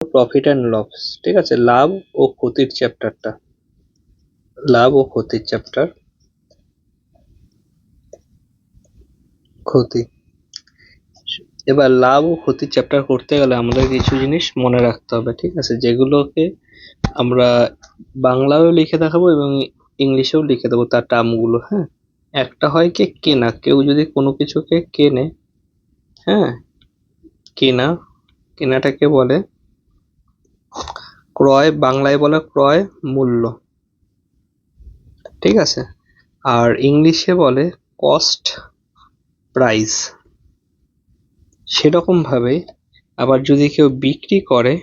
Profit and loss, ঠিক আছে, লাভ ও ক্ষতির চ্যাপ্টারটা, লাভ ও ক্ষতির চ্যাপ্টার, ক্ষতি। এবার লাভ ও ক্ষতির চ্যাপ্টার করতে গেলে আমাদের কিছু জিনিস মনে রাখতে হবে, ঠিক আছে, যেগুলোকে আমরা বাংলায়ও লিখে দেখাবো এবং ইংলিশেও লিখে দেবো তার টার্মগুলো। হ্যাঁ, একটা হয় কি কেনা, কেউ যদি কোনো কিছুকে কেনে, হ্যাঁ, কেনা, কেনাটাকে বলে ক্রয়, বাংলায় বলে ক্রয় মূল্য, ঠিক আছে, আর ইংলিশে বলে কস্ট প্রাইস। সেরকম ভাবে আবার যদি কেউ বিক্রি করে,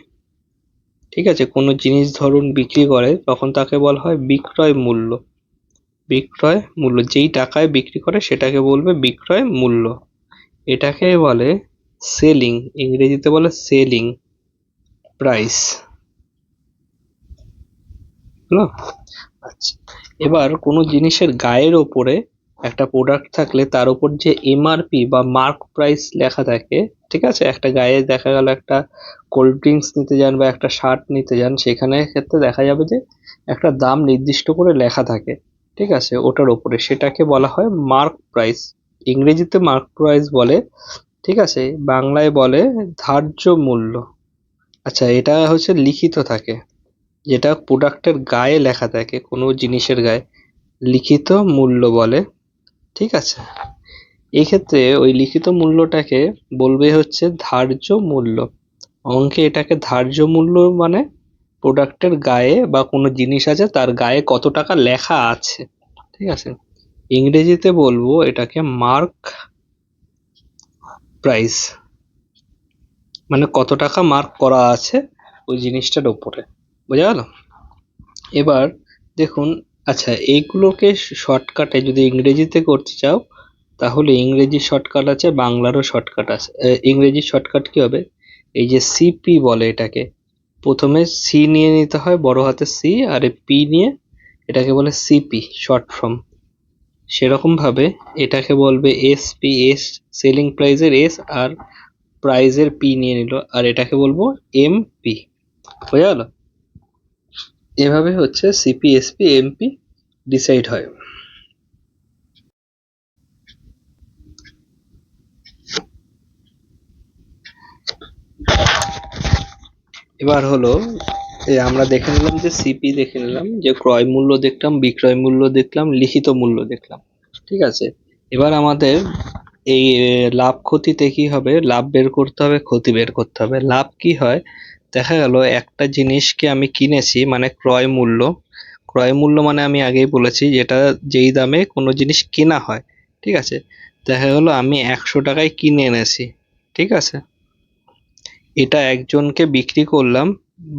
ঠিক আছে, কোনো জিনিস ধরুন বিক্রি করে, তখন তাকে বলা হয় বিক্রয় মূল্য। বিক্রয় মূল্য, যেই টাকায় বিক্রি করে সেটাকে বলবে বিক্রয় মূল্য। এটাকে বলে সেলিং, ইংরেজিতে বলে সেলিং প্রাইস। হলো? আচ্ছা, এবার কোনো জিনিসের গায়ের ওপরে একটা প্রোডাক্ট থাকলে তার উপর যে এমআরপি বা মার্ক প্রাইস লেখা থাকে, ঠিক আছে, একটা গায়ে দেখা গেল একটা কোল্ড ড্রিঙ্কস নিতে যান বা একটা শার্ট নিতে যান, সেখানে ক্ষেত্রে দেখা যাবে যে একটা দাম নির্দিষ্ট করে লেখা থাকে, ঠিক আছে, ওটার ওপরে, সেটাকে বলা হয় মার্ক প্রাইস। ইংরেজিতে মার্ক প্রাইস বলে, ঠিক আছে, বাংলায় বলে ধার্য মূল্য। আচ্ছা, এটা হচ্ছে লিখিত থাকে, যেটা প্রোডাক্টের গায়ে লেখা থাকে, কোনো জিনিসের গায়ে লিখিত মূল্য বলে, ঠিক আছে। এই ক্ষেত্রে ওই লিখিত মূল্যটাকে বলবে হচ্ছে ধার্য মূল্য। অঙ্কে এটাকে ধার্য মূল্য মানে প্রোডাক্টের গায়ে বা কোনো জিনিস আছে তার গায়ে কত টাকা লেখা আছে, ঠিক আছে। ইংরেজিতে বলবো এটাকে মার্ক প্রাইস, মানে কত টাকা মার্ক করা আছে ওই জিনিসটার উপরে, বোঝা গেল? এবার দেখুন, আচ্ছা, এইগুলোকে শর্টকাটে যদি ইংরেজিতে করতে চাও তাহলে ইংরেজি শর্টকাট আছে, বাংলারও শর্টকাট আছে। ইংরেজি শর্টকাট কি হবে, এই যে সিপি বলে এটাকে, প্রথমে সি নিয়ে নিতে হয়, বড় হাতে সি, আর পি নিয়ে, এটাকে বলে সিপি শর্ট ফর্ম। সেরকম ভাবে এটাকে বলবে এসপি, এস সেলিং প্রাইসের এস আর প্রাইজের পি নিয়ে নিল, আর এটাকে বলবো এমপি, বোঝা গেল? এভাবে হচ্ছে সিপি, এসপি, এমপি ডিসাইড হয়। এবার হলো আমরা দেখে নিলাম যে সিপি দেখে নিলাম, যে ক্রয় মূল্য দেখলাম, বিক্রয় মূল্য দেখলাম, লিখিত মূল্য দেখলাম, ঠিক আছে। এবার আমাদের এই লাভ ক্ষতিতে কি হবে, লাভ বের করতে হবে, ক্ষতি বের করতে হবে। লাভ কি হয়, দেখা গেল একটা জিনিসকে আমি কিনেছি, মানে ক্রয় মূল্য, ক্রয় মূল্য মানে আমি আগেই বলেছি যেটা যেই দামে কোনো জিনিস কেনা হয়, ঠিক আছে। দেখা গেল আমি 100 টাকায় কিনে এনেছি, ঠিক আছে, এটা একজনকে বিক্রি করলাম,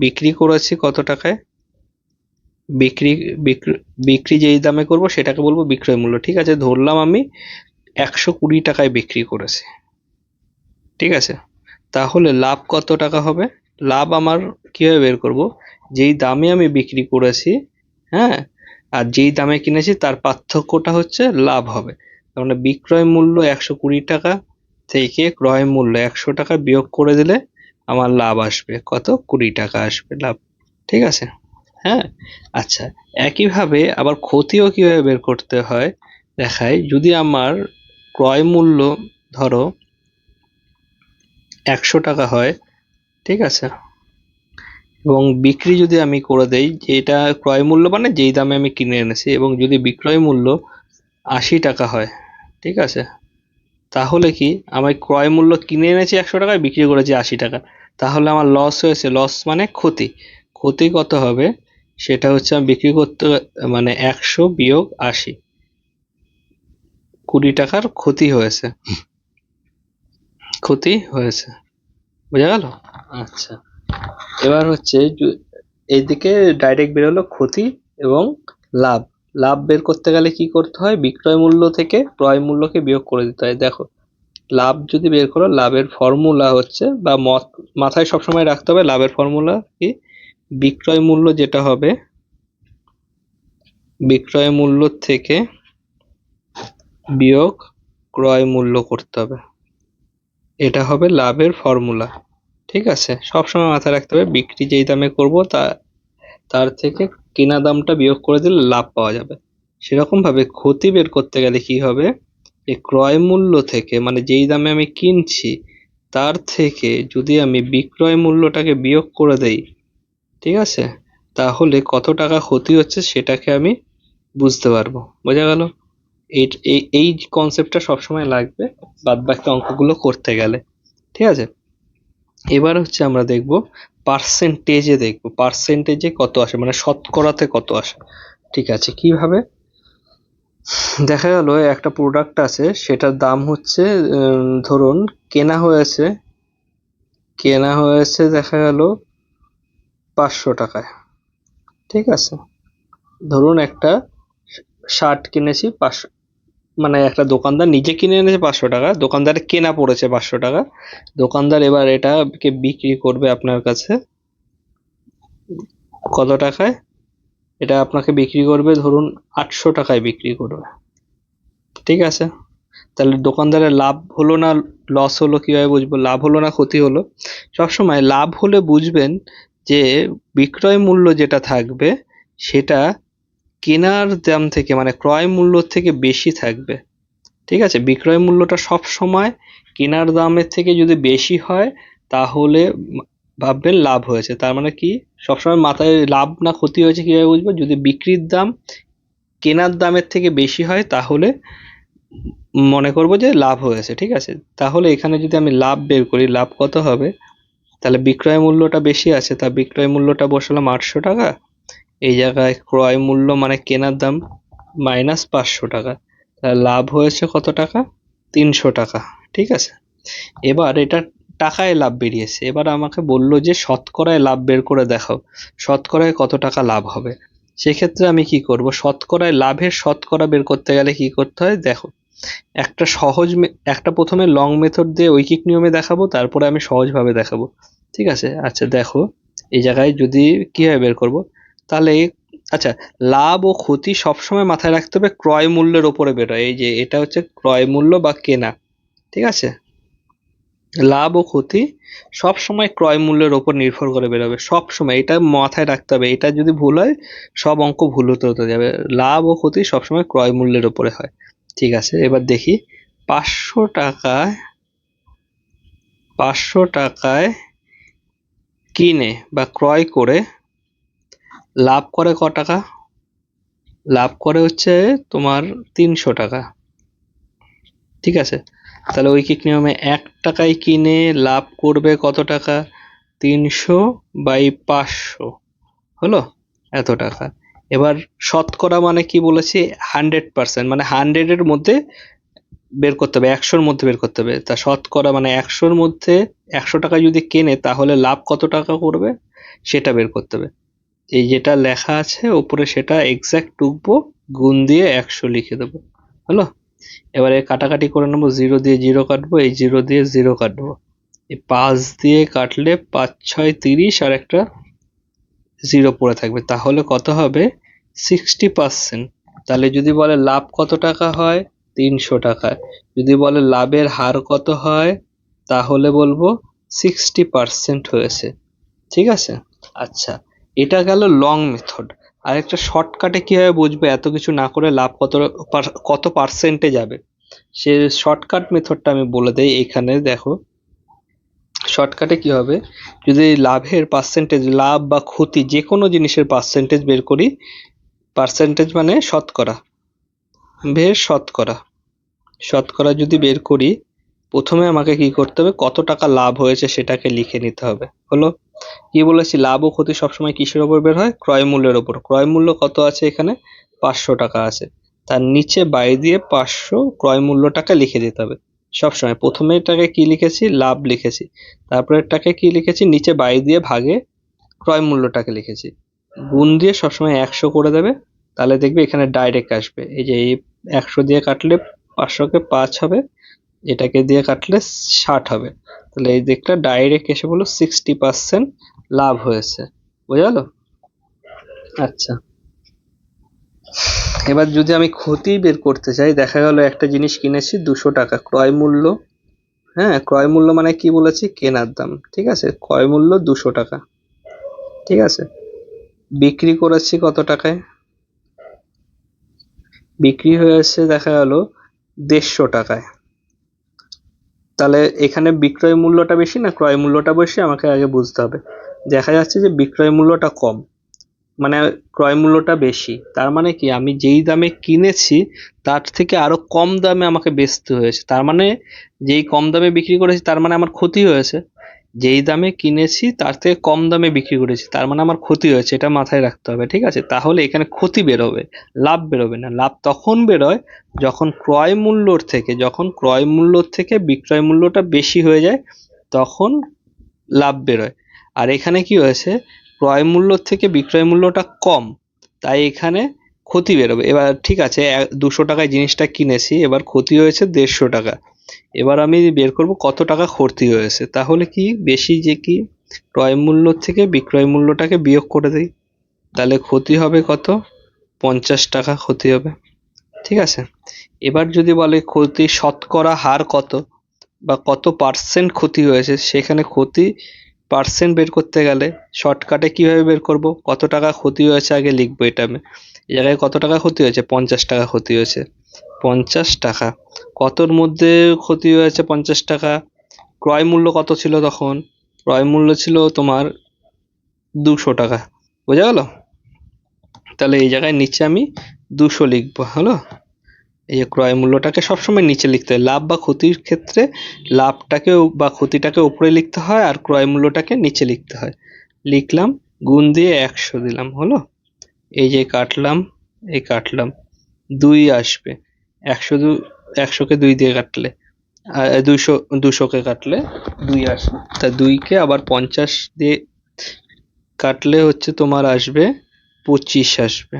বিক্রি করেছি কত টাকায়, বিক্রি বিক্রি যেই দামে করব সেটাকে বলবো বিক্রয় মূল্য, ঠিক আছে, ধরলাম আমি 120 টাকায় বিক্রি করেছি, ঠিক আছে। তাহলে লাভ কত টাকা হবে, লাভ আমার কিভাবে বের করব, যেই দামে আমি বিক্রি করেছি, হ্যাঁ, আর যেই দামে কিনেছি তার পার্থক্যটা হচ্ছে লাভ হবে। তার মানে বিক্রয় মূল্য 120 টাকা থেকে ক্রয় মূল্য 100 টাকা বিয়োগ করে দিলে আমার লাভ আসবে কত, 20 টাকা আসবে লাভ, ঠিক আছে। হ্যাঁ, আচ্ছা, একইভাবে আবার ক্ষতিও কিভাবে বের করতে হয় দেখায়, যদি আমার ক্রয় মূল্য ধরো 100 টাকা হয়, ঠিক আছে, এবং বিক্রি যদি আমি করে দেই, যে এটা ক্রয় মূল্য মানে যেই দামে আমি কিনে এনেছি, এবং যদি বিক্রয় মূল্য 80 টাকা হয়, ঠিক আছে, তাহলে কি আমি ক্রয় মূল্য কিনে এনেছি 100 টাকায়, বিক্রি করেছি 80 টাকা, তাহলে আমার লস হয়েছে, লস মানে ক্ষতি। ক্ষতি কত হবে, সেটা হচ্ছে আমি বিক্রি করতে, মানে 100 - 80, 20 টাকার ক্ষতি হয়েছে, ক্ষতি হয়েছে, বোঝা গেল? আচ্ছা, এবার হচ্ছে এইদিকে ডাইরেক্ট বেরোলো ক্ষতি এবং লাভ। লাভ বের করতে গেলে কি করতে হয়, বিক্রয় মূল্য থেকে ক্রয় মূল্যকে বিয়োগ করে দিতে হয়। দেখো, লাভ যদি বের করো, লাভের ফর্মুলা হচ্ছে, বা মাথায় সবসময় রাখতে হবে লাভের ফর্মুলা কি, বিক্রয় মূল্য যেটা হবে, বিক্রয় মূল্য থেকে বিয়োগ ক্রয় মূল্য করতে হবে, এটা হবে লাভের ফর্মুলা, ঠিক আছে, সবসময় মাথায় রাখতে হবে বিক্রি যেই দামে করব তার থেকে কেনা দামটা বিয়োগ করে দিলে লাভ পাওয়া যাবে। সেরকম ভাবে ক্ষতি বের করতে গেলে কি হবে, এই ক্রয় মূল্য থেকে মানে যেই দামে আমি কিনছি তার থেকে যদি আমি বিক্রয় মূল্যটাকে বিয়োগ করে দেই, ঠিক আছে, তাহলে কত টাকা ক্ষতি হচ্ছে সেটাকে আমি বুঝতে পারবো। বোঝা গেল? এই এই কনসেপ্টটা সবসময় লাগবে বাদ বাকি অঙ্কগুলো করতে গেলে। ঠিক আছে, এবার হচ্ছে আমরা দেখব পার্সেন্টেজে, দেখব পার্সেন্টেজে কত আসে মানে শতকরাতে কত আসে। ঠিক আছে, কিভাবে? দেখা গেল একটা প্রোডাক্ট আছে, সেটার দাম হচ্ছে ধরুন কেনা হয়েছে দেখা গেল 500 টাকায়। ঠিক আছে, ধরুন একটা শার্ট কিনেছি 500, মানে একটা দোকানদার নিজে কিনে এনেছে 500 টাকা, দোকানদারের কেনা পড়েছে 500 টাকা। দোকানদার এবার এটাকে বিক্রি করবে আপনার কাছে কত টাকায়? এটা আপনাকে বিক্রি করবে ধরুন 800 টাকায় বিক্রি করবে। ঠিক আছে, তাহলে দোকানদারের লাভ হলো না লস হলো, কিভাবে বুঝবো লাভ হলো না ক্ষতি হলো? সবসময় লাভ হলে বুঝবেন যে বিক্রয় মূল্য যেটা থাকবে সেটা কেনার দাম থেকে মানে ক্রয় মূল্য থেকে বেশি থাকবে। ঠিক আছে, বিক্রয় মূল্যটা সব সময় কেনার দামের থেকে যদি বেশি হয় তাহলে ভাববেন লাভ হয়েছে। তার মানে কি, সবসময় মাথায় লাভ না ক্ষতি হয়েছে কিভাবে বুঝবো? যদি বিক্রির দাম কেনার দামের থেকে বেশি হয় তাহলে মনে করব যে লাভ হয়েছে। ঠিক আছে, তাহলে এখানে যদি আমি লাভ বের করি, লাভ কত হবে? তাহলে বিক্রয় মূল্যটা বেশি আছে, তা বিক্রয় মূল্যটা বসালাম 800 টাকা, এই জায়গায় ক্রয় মূল্য মানে কেনার দাম মাইনাস 500 টাকা, তাহলে লাভ হয়েছে কত টাকা? 300 টাকা। ঠিক আছে, এবার এটা টাকায় লাভ বেরিয়েছে, এবার আমাকে বললো যে শতকরায় লাভ বের করে দেখাও, শতকরায় কত টাকা লাভ হবে। সেক্ষেত্রে আমি কি করব, শতকরায় লাভের শতকরা বের করতে গেলে কি করতে হয় দেখো, একটা প্রথমে লং মেথড দিয়ে ঐকিক নিয়মে দেখাবো, তারপরে আমি সহজভাবে দেখাবো। ঠিক আছে, আচ্ছা দেখো এই জায়গায় যদি কিভাবে বের করব, তাহলে আচ্ছা, লাভ ও ক্ষতি সবসময় মাথায় রাখতে হবে ক্রয় মূল্যের ওপরে বেরোয়। এই যে এটা হচ্ছে ক্রয় মূল্য বা কেনা। ঠিক আছে, লাভ ও ক্ষতি সব সময় ক্রয় মূল্যের ওপর নির্ভর করে বেরোবে, সব সময় এটা মাথায় রাখতে হবে। এটা যদি ভুল হয় সব অঙ্ক ভুল হতে যাবে। লাভ ও ক্ষতি সবসময় ক্রয় মূল্যের ওপরে হয়। ঠিক আছে, এবার দেখি 500 টাকায় কিনে বা ক্রয় করে লাভ করে ক টাকা? লাভ করে হচ্ছে তোমার 300 টাকা। ঠিক আছে, তাহলে ঐকিক নিয়মে 1 টাকায় কিনে লাভ করবে কত টাকা? 300/500 হলো এত টাকা। এবার শতকরা মানে কি বলেছি? 100%, মানে 100 এর মধ্যে বের করতে হবে, 100-র মধ্যে বের করতে হবে। তা শতকরা মানে 100-র মধ্যে 100 টাকা যদি কেনে তাহলে লাভ কত টাকা করবে সেটা বের করতে হবে। এই যেটা লেখা আছে উপরে সেটা এক্সাক্ট টুকবো, গুণ দিয়ে 100 লিখে দেবো। হলো, এবারে কাটাকাটি করে নেবো, 0 দিয়ে 0 কাটবো, এই 0 দিয়ে 0 কাটবো, এই 5 দিয়ে কাটলে 5 6 30 আর একটা 0 পড়ে থাকবে, তাহলে কত হবে? 60%। তাহলে যদি বলে লাভ কত টাকা হয়? 300 টাকা। যদি বলে লাভের হার কত হয় তাহলে বলবো 60% হয়েছে। ঠিক আছে, আচ্ছা এটা গেল লং মেথড। আর একটা শর্টকাটে কিভাবে বুঝবে এত কিছু না করে লাভ কত পার্সেন্টে যাবে, সে শর্টকাট মেথডটা আমি বলে দেই। এখানে দেখো শর্টকাটে কি হবে, যদি লাভের পার্সেন্টেজ, লাভ বা ক্ষতি যে কোনো জিনিসের পার্সেন্টেজ বের করি, পার্সেন্টেজ মানে শতকরা, শতকরা যদি বের করি, প্রথমে আমাকে কি করতে হবে, কত টাকা লাভ হয়েছে সেটাকে লিখে নিতে হবে। হলো, কি বলেছি, লাভ ও ক্ষতি সবসময় কিসের ওপর বের হয়? ক্রয় মূল্যের ওপর। ক্রয় মূল্য কত আছে এখানে? 500 টাকা আছে, তার নিচে বাই দিয়ে 500 ক্রয় মূল্যটাকে লিখে দিতে হবে সবসময়। প্রথমেরটাকে কি লিখেছি? লাভ লিখেছি, তারপরেরটাকে কি লিখেছি? নিচে বাই দিয়ে ভাগে ক্রয় মূল্যটাকে লিখেছি, গুণ দিয়ে সবসময় 100 করে দেবে, তাহলে দেখবে এখানে ডাইরেক্ট আসবে। এই যে এই 100 দিয়ে কাটলে 500-কে 5 হবে, এটাকে দিয়ে কাটলে 60 হবে, তাহলে এই দিকটা ডাইরেক্ট এসে বললো 60% লাভ হয়েছে। বোঝা গেল? আচ্ছা, এবার যদি আমি ক্ষতি বের করতে চাই, দেখা গেল একটা জিনিস কিনেছি 200 টাকা, ক্রয় মূল্য হ্যাঁ, ক্রয় মূল্য মানে কি বলেছি, কেনার দাম। ঠিক আছে, ক্রয় মূল্য 200 টাকা। ঠিক আছে, বিক্রি করেছি কত টাকায়, বিক্রি হয়েছে দেখা গেল 150 টাকায়। তাহলে এখানে বিক্রয় মূল্যটা বেশি না ক্রয় মূল্যটা বেশি আমাকে আগে বুঝতে হবে। দেখা যাচ্ছে যে বিক্রয় মূল্যটা কম, মানে ক্রয় মূল্যটা বেশি। তার মানে কি, আমি যেই দামে কিনেছি তার থেকে আরো কম দামে আমাকে বেচতে হয়েছে। তার মানে যেই কম দামে বিক্রি করেছি তার মানে আমার ক্ষতি হয়েছে। যেই দামে কিনেছি তার থেকে কম দামে বিক্রি করেছি তার মানে আমার ক্ষতি হয়েছে, এটা মাথায় রাখতে হবে। ঠিক আছে, তাহলে এখানে ক্ষতি বেরোবে, লাভ বেরোবে না। লাভ তখন বেরোয় যখন ক্রয় মূল্যর থেকে বিক্রয় মূল্যটা বেশি হয়ে যায়, তখন লাভ বেরোয়। আর এখানে কি হয়েছে, ক্রয় মূল্য থেকে বিক্রয় মূল্যটা কম, তাই এখানে ক্ষতি বেরোবে। এবার ঠিক আছে, 200 টাকায় জিনিসটা কিনেছি, এবার ক্ষতি হয়েছে 150 টাকা। এবার আমি বের করব কত টাকা ক্ষতি হয়েছে। তাহলে কি, বেশি যে কি, ক্রয় মূল্য থেকে বিক্রয় মূল্যটাকে বিয়োগ করে দিই, তাহলে ক্ষতি হবে কত, 50 টাকা ক্ষতি হবে। ঠিক আছে, এবার যদি বলে ক্ষতি শতকরা হার কত বা কত পার্সেন্ট ক্ষতি হয়েছে, সেখানে ক্ষতি পার্সেন্ট বের করতে গেলে শর্টকাটে কিভাবে বের করব, কত টাকা ক্ষতি হয়েছে আগে লিখবো। এটা আমি এই জায়গায় কত টাকা ক্ষতি হয়েছে, 50 টাকা ক্ষতি হয়েছে। 50 টাকা কতর মধ্যে ক্ষতি হয়েছে, 50 টাকা। ক্রয় মূল্য কত ছিল তখন, ক্রয় মূল্য ছিল তোমার 200 টাকা। বোঝা গেল? তাহলে এই জায়গায় নিচে আমি 200 লিখবো। হলো, এই যে ক্রয় মূল্যটাকে সবসময় নিচে লিখতে হয়। লাভ বা ক্ষতির ক্ষেত্রে লাভটাকে বা ক্ষতিটাকে উপরে লিখতে হয় আর ক্রয় মূল্যটাকে নিচে লিখতে হয়। লিখলাম, গুণ দিয়ে 100 দিলাম। হলো, এই যে কাটলাম, এই কাটলাম, 2 আসবে। 100কে 2 দিয়ে কাটলে 200কে কাটলে 2 আসবে। তা 2কে আবার 50 দিয়ে কাটলে হচ্ছে তোমার আসবে 25 আসবে।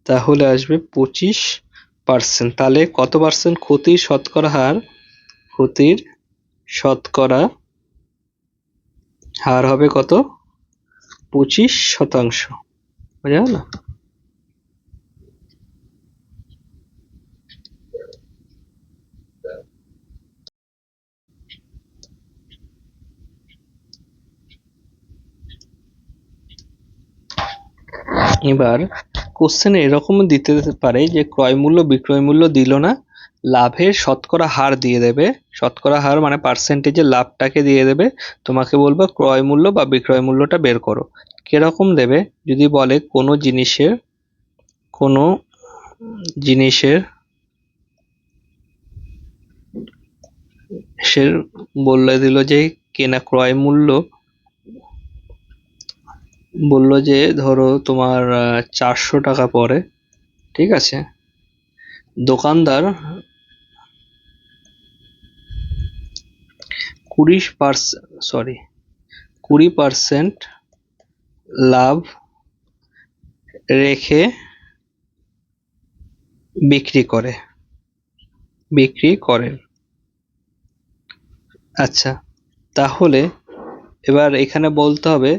তাহলে আসবে 25%। তাহলে কত পার্সেন্ট ক্ষতির শতকরা হার, ক্ষতির শতকরা হার হবে কত, 25%। বোঝা গেল? এবার কোশ্চেনে এরকমও দিতে পারে যে ক্রয় মূল্য বিক্রয় মূল্য দিল না, লাভের শতকরা হার দিয়ে দেবে। শতকরা হার মানে পার্সেন্টেজে লাভটাকে দিয়ে দেবে, তোমাকে বলবে ক্রয় মূল্য বা বিক্রয় মূল্যটা বের করো। কিরকম দেবে, যদি বলে কোনো জিনিসের সে বলে দিল যে কেনা ক্রয় মূল্য, বললো যে ধরো তোমার 400 টাকা পড়ে। ঠিক আছে, দোকানদার 20% লাভ রেখে বিক্রি করেন। আচ্ছা, তাহলে এবার এখানে বলতে হবে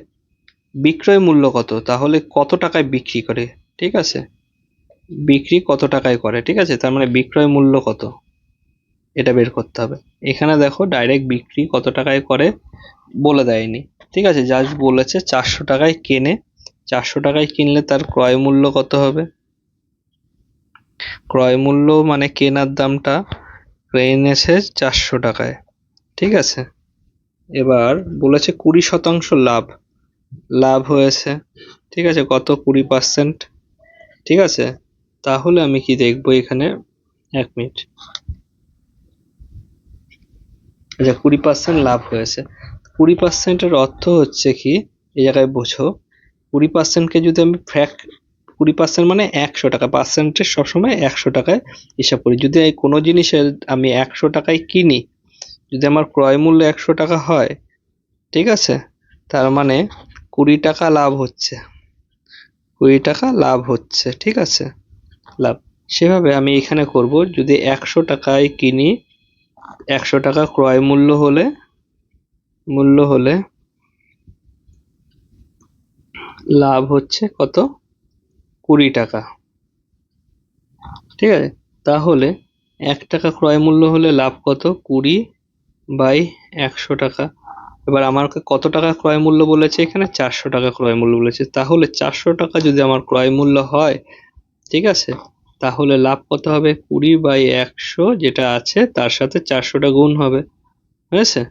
বিক্রয় মূল্য কত, তাহলে কত টাকায় বিক্রি করে। ঠিক আছে, বিক্রি কত টাকায় করে। ঠিক আছে, তার মানে বিক্রয় মূল্য কত, এটা বের করতে হবে। এখানে দেখো ডাইরেক্ট বিক্রি কত টাকায় করে বলে দেয়নি। ঠিক আছে, জাস্ট বলেছে 400 টাকায় কেনে। 400 টাকায় কিনলে তার ক্রয় মূল্য কত হবে, ক্রয় মূল্য মানে কেনার দামটা এনেছে 400 টাকায়। ঠিক আছে, এবার বলেছে 20% লাভ, লাভ হয়েছে। ঠিক আছে, কত, 20%। ঠিক আছে, তাহলে আমি কি দেখবো এখানে, 1 মিনিট। আচ্ছা, 20% লাভ হয়েছে। 20%-এর অর্থ হচ্ছে কি, এই জায়গায় বোঝো, 20%-কে যদি আমি 20% মানে 100 টাকা, পার্সেন্টেজ সবসময় 100 টাকায় হিসাব করি। যদি কোনো জিনিসের আমি 100 টাকায় কিনি, যদি আমার ক্রয় মূল্য 100 টাকা হয়, ঠিক আছে, তার মানে 20 টাকা লাভ হচ্ছে, 20 টাকা লাভ হচ্ছে। ঠিক আছে, লাভ। সেভাবে আমি এখানে করব, যদি 100 টাকায় কিনি, 100 টাকা ক্রয় মূল্য হলে লাভ হচ্ছে কত, 20 টাকা। ঠিক আছে, তাহলে 1 টাকা ক্রয় মূল্য হলে লাভ কত, 20 বাই 100 টাকা। এবার আমাকে কত টাকা ক্রয় মূল্য বলেছে, এখানে 400 টাকা ক্রয় মূল্য বলেছে। তাহলে 400 টাকা যদি আমার ক্রয় মূল্য হয়, ঠিক আছে, তাহলে লাভ কত হবে? 20/100 যেটা আছে তার সাথে 400টা গুণ হবে, হয়েছে?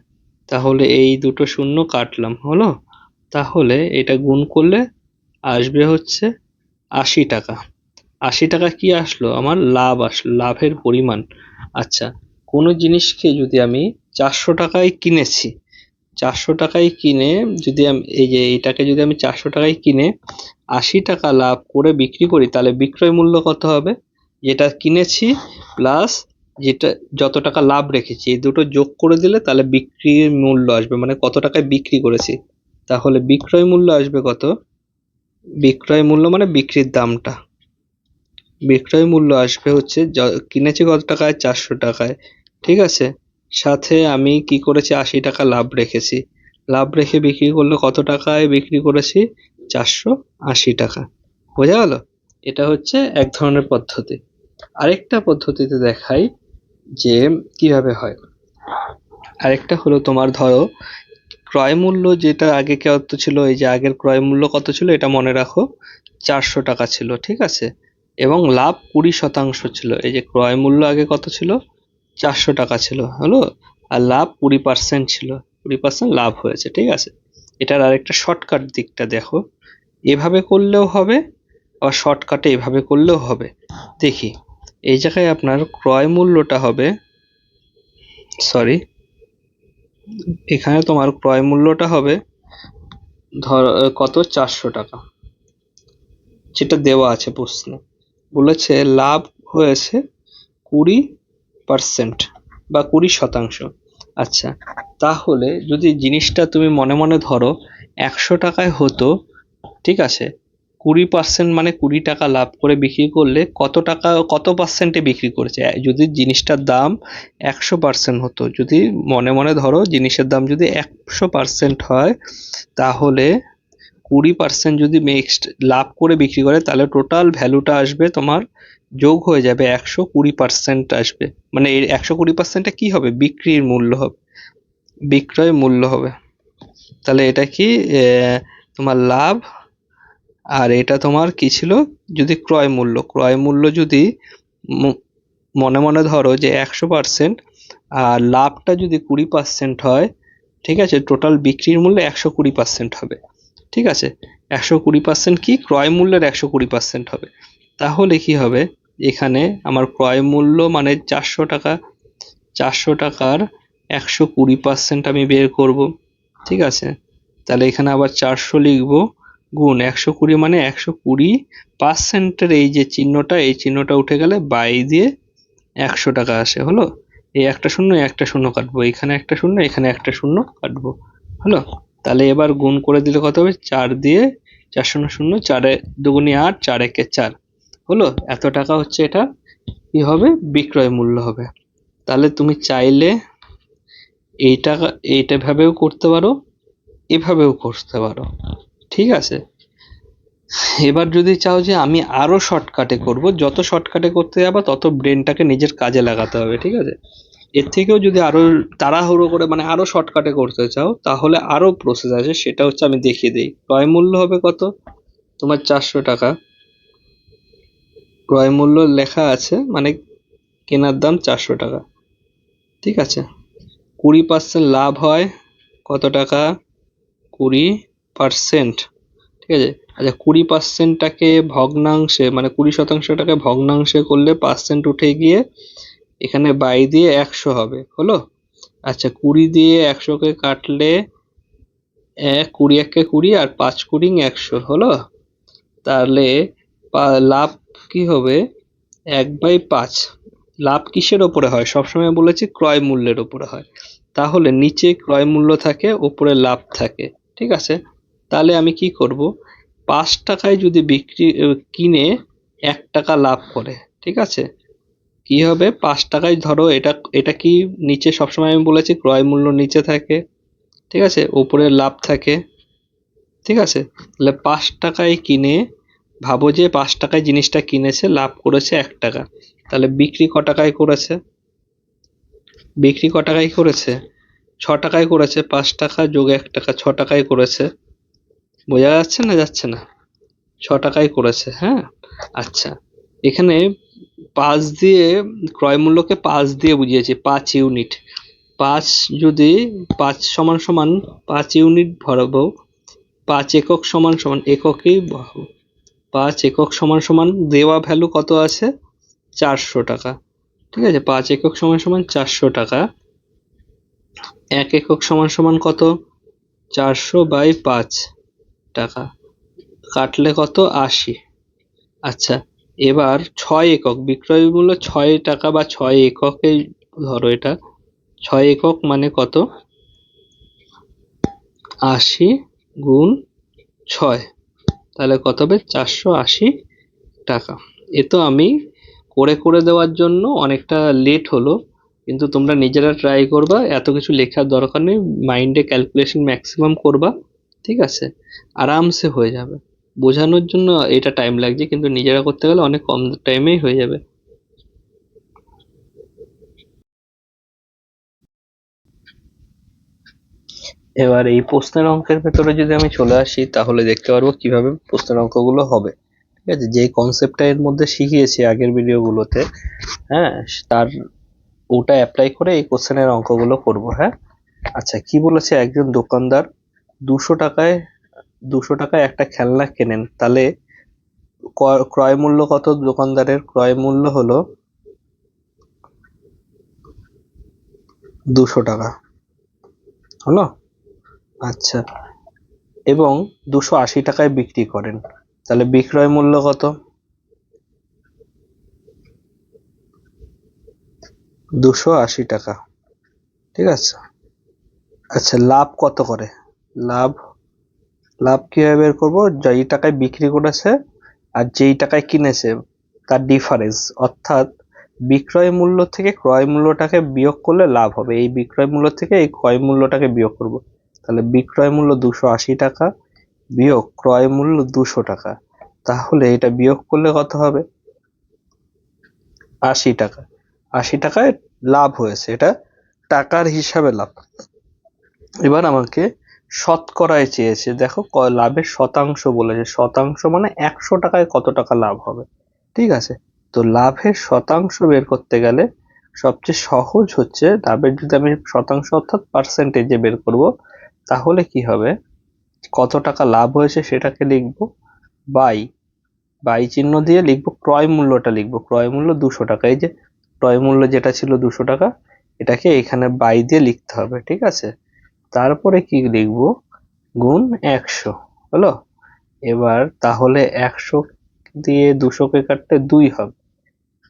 তাহলে এই দুটো শূন্য কাটলাম, হলো? তাহলে এটা গুণ করলে আসবে হচ্ছে 80 টাকা। 80 টাকা কি আসলো? আমার লাভ আসলো, লাভের পরিমাণ। আচ্ছা, কোনো জিনিসকে যদি আমি 400 টাকায় কিনেছি, 400 টাকায় কিনে যদি আমি এই যে এটাকে যদি আমি 400 টাকায় কিনে 80 টাকা লাভ করে বিক্রি করি, তাহলে বিক্রয় মূল্য কত হবে? যেটা কিনেছি প্লাস যেটা যত টাকা লাভ রেখেছি, এই দুটো যোগ করে দিলে তাহলে বিক্রির মূল্য আসবে, মানে কত টাকায় বিক্রি করেছি। তাহলে বিক্রয় মূল্য আসবে কত? বিক্রয় মূল্য মানে বিক্রির দামটা। বিক্রয় মূল্য আসবে হচ্ছে কিনেছি কত টাকায়? 400 টাকায়, ঠিক আছে? সাথে আমি কি করেছি? 80 টাকা লাভ রেখেছি। লাভ রেখে বিক্রি করলে কত টাকায় বিক্রি করেছি? 480 টাকা। বোঝা গেল? এটা হচ্ছে এক ধরনের পদ্ধতি। আরেকটা পদ্ধতিতে দেখাই যে কিভাবে হয়। আরেকটা হলো তোমার ধরো ক্রয় মূল্য যেটা আগে কত ছিল, এই যে আগের ক্রয় মূল্য কত ছিল এটা মনে রাখো, 400 টাকা ছিল, ঠিক আছে? এবং লাভ 20% ছিল। এই যে ক্রয় মূল্য আগে কত ছিল? 400 টাকা ছিল, হলো? আর লাভ 20% ছিল, 20% লাভ হয়েছে, ঠিক আছে? এটার আরেকটা শর্টকাট দিকটা দেখো, এভাবে করলেও হবে, আবার শর্টকাটে এভাবে করলেও হবে। দেখি, এই জায়গায় আপনার ক্রয় মূল্যটা হবে, সরি, এখানে তোমার ক্রয় মূল্যটা হবে ধর কত? 400 টাকা, যেটা দেওয়া আছে প্রশ্নে। বলেছে লাভ হয়েছে 20% বা 20%। আচ্ছা, তাহলে যদি জিনিসটা তুমি মনে মনে ধরো 100 টাকায় হতো, ঠিক আছে, 20% মানে 20 টাকা লাভ করে বিক্রি করলে কত টাকা, কত পার্সেন্টে বিক্রি করেছে? যদি জিনিসটার দাম 100% হতো, যদি মনে মনে ধরো জিনিসের দাম যদি 100% হয়, তাহলে 20% যদি নেক্সট লাভ করে বিক্রি করে, তাহলে টোটাল ভ্যালুটা আসবে তোমার, যোগ হয়ে যাবে 120% আসবে। মানে এই 120%টা কি হবে? বিক্রির মূল্য হবে, বিক্রয় মূল্য হবে। তাহলে এটা কি তোমার লাভ, আর এটা তোমার কি ছিল? যদি ক্রয় মূল্য, ক্রয় মূল্য যদি মনে মনে ধরো যে 100%, আর লাভটা যদি 20% হয়, ঠিক আছে, টোটাল বিক্রির মূল্য 120% হবে, ঠিক আছে? 120% কি? ক্রয় মূল্যের 120% হবে। তাহলে কি হবে? এখানে আমার ক্রয় মূল্য মানে 400 টাকা, 400 টাকার 120% আমি বের করব, ঠিক আছে? তাহলে এখানে আবার 400 লিখবো, গুণ 120 মানে 120%-এর এই যে চিহ্নটা, এই চিহ্নটা উঠে গেলে বাই দিয়ে 100 টাকা আসে, হলো? এই একটা শূন্য, একটা শূন্য কাটবো, এখানে একটা শূন্য, এখানে একটা শূন্য কাটবো, হলো? তাহলে এবার গুণ করে দিলে কত হবে? 4 দিয়ে 4 শূন্য শূন্য, 4 দুগুণে 8, 4 একে 4, হলো? এত টাকা হচ্ছে এটা কি হবে? বিক্রয় মূল্য হবে। তাহলে তুমি চাইলে এইটা এইটা ভাবেও করতে পারো, এভাবেও করতে পারো, ঠিক আছে? এবার যদি চাও যে আমি আরো শর্টকাটে করব, যত শর্টকাটে করতে যাবা তত ব্রেনটাকে নিজের কাজে লাগাতে হবে, ঠিক আছে? এর থেকেও যদি আরো তাড়াহুড়ো করে মানে আরো শর্টকাটে করতে চাও, তাহলে আরো প্রসেস আছে, সেটা হচ্ছে আমি দেখিয়ে দিই। ক্রয় মূল্য হবে কত? তোমার 400 টাকা ক্রয় মূল্য লেখা আছে, মানে কেনার দাম 400 টাকা, ঠিক আছে? 20% লাভ হয় কত টাকা? 20%, ঠিক আছে? আচ্ছা, 20%টাকে ভগ্নাংশে মানে 20%টাকে ভগ্নাংশে করলে পার্সেন্ট উঠে গিয়ে এখানে বাই দিয়ে 100 হবে, হলো? আচ্ছা, 20 দিয়ে 100কে কাটলে 20 একে 20 আর 5 20 100, হলো? তাহলে লাভ কি হবে? 1/5। লাভ কিসের ওপরে হয়? সবসময় বলেছি ক্রয় মূল্যের ওপরে হয়। তাহলে নিচে ক্রয় মূল্য থাকে, ওপরে লাভ থাকে, ঠিক আছে? তাহলে আমি কি করব? 5 টাকায় যদি কিনে 1 টাকা লাভ করে, ঠিক আছে, কি হবে? 5 টাকায় ধরো, এটা এটা কি নিচে, সবসময় আমি বলেছি ক্রয় মূল্য নিচে থাকে, ঠিক আছে, উপরে লাভ থাকে, ঠিক আছে? তাহলে 5 টাকায় কিনে, ভাবো যে 5 টাকায় জিনিসটা কিনেছে, লাভ করেছে 1 টাকা, তাহলে বিক্রি ক টাকায় করেছে? বিক্রি ক টাকায় করেছে? টাকায় করেছে, 5 টাকা যোগ 1 টাকা 6 টাকায় করেছে। বোঝা যাচ্ছে না যাচ্ছে না? 6 টাকায় করেছে, হ্যাঁ? আচ্ছা, এখানে 5 দিয়ে ক্রয় মূল্যকে 5 দিয়ে বুঝিয়েছি, 5 ইউনিট। 5 যদি 5 সমান সমান 5 ইউনিট ভরাবো, 5 একক সমান সমান এককেই বসাবো। 5 একক সমান সমান দেওয়া ভ্যালু কত আছে? 400 টাকা। ঠিক আছে, 5 একক সমান সমান 400 টাকা। 1 একক সমান সমান কত? 400/5 টাকা। কাটলে কত? 80। আচ্ছা, এবার 6 একক বিক্রয় মূল্য 6 টাকা বা 6 এককে ধরো এটা। 6 একক মানে কত? 80 গুণ 6, তাহলে কত হবে? 480 টাকা। এ তো আমি করে করে দেওয়ার জন্য অনেকটা লেট হলো, কিন্তু তোমরা নিজেরা ট্রাই করবা, এত কিছু লেখার দরকার নেই, মাইন্ডে ক্যালকুলেশন ম্যাক্সিমাম করবা, ঠিক আছে? আরামসে হয়ে যাবে। বোঝানোর জন্য এটা টাইম লাগছে, কিন্তু নিজেরা করতে গেলে অনেক কম টাইমেই হয়ে যাবে। এবার এই প্রশ্নের অঙ্কের ভেতরে যদি আমি চলে আসি, তাহলে দেখতে পারবো কিভাবে প্রশ্নের অঙ্কগুলো হবে। ঠিক আছে, যে কনসেপ্টটা এর মধ্যে শিখিয়েছি আগের ভিডিওগুলোতে, হ্যাঁ, তার ওটা অ্যাপ্লাই করে এই কোশ্চেনের অঙ্কগুলো করব। হ্যাঁ, আচ্ছা, কি বলেছে? একজন দোকানদার 200 টাকায় একটা খেলনা কেনেন, তাহলে ক্রয় মূল্য কত? দোকানদারের ক্রয় মূল্য হলো 200 টাকা, হলো? আচ্ছা, এবং 280 টাকায় বিক্রি করেন, তাহলে বিক্রয় মূল্য কত? 280 টাকা। ঠিক আছে, আচ্ছা, লাভ কত করে? লাভ লাভ কিভাবে বের করবো? যেই টাকায় বিক্রি করেছে আর যেই টাকায় কিনেছে তার ডিফারেন্স, অর্থাৎ বিক্রয় মূল্য থেকে ক্রয় মূল্যটাকে বিয়োগ করলে লাভ হবে। এই বিক্রয় মূল্য থেকে এই ক্রয় মূল্যটাকে বিয়োগ করব, তাহলে বিক্রয় মূল্য 280 টাকা বিয়োগ ক্রয় মূল্য 200 টাকা, তাহলে এটা বিয়োগ করলে কত হবে? 80 টাকা। 80 টাকায় লাভ হয়েছে, এটা টাকার হিসাবে লাভ। এবার আমাকে শতকরায় চেয়েছে, দেখো লাভের শতাংশ বলেছে, শতাংশ মানে 100 টাকায় কত টাকা লাভ হবে। ঠিক আছে, তো লাভের শতাংশ বের করতে গেলে সবচেয়ে সহজ হচ্ছে, লাভের যদি আমি শতাংশ অর্থাৎ পার্সেন্টেজে বের করব, তাহলে কি হবে? কত টাকা লাভ হয়েছে সেটাকে লিখবো বাই চিহ্ন দিয়ে লিখবো, ক্রয় মূল্যটা লিখবো, ক্রয় মূল্য 200 টাকা। এই যে ক্রয় মূল্য যেটা ছিল 200 টাকা, এটাকে এখানে বাই দিয়ে লিখতে হবে। ঠিক আছে, তারপরে কি লিখবো? গুণ 100, হলো? এবার তাহলে 100 দিয়ে 200 কে কাটলে 2 হবে,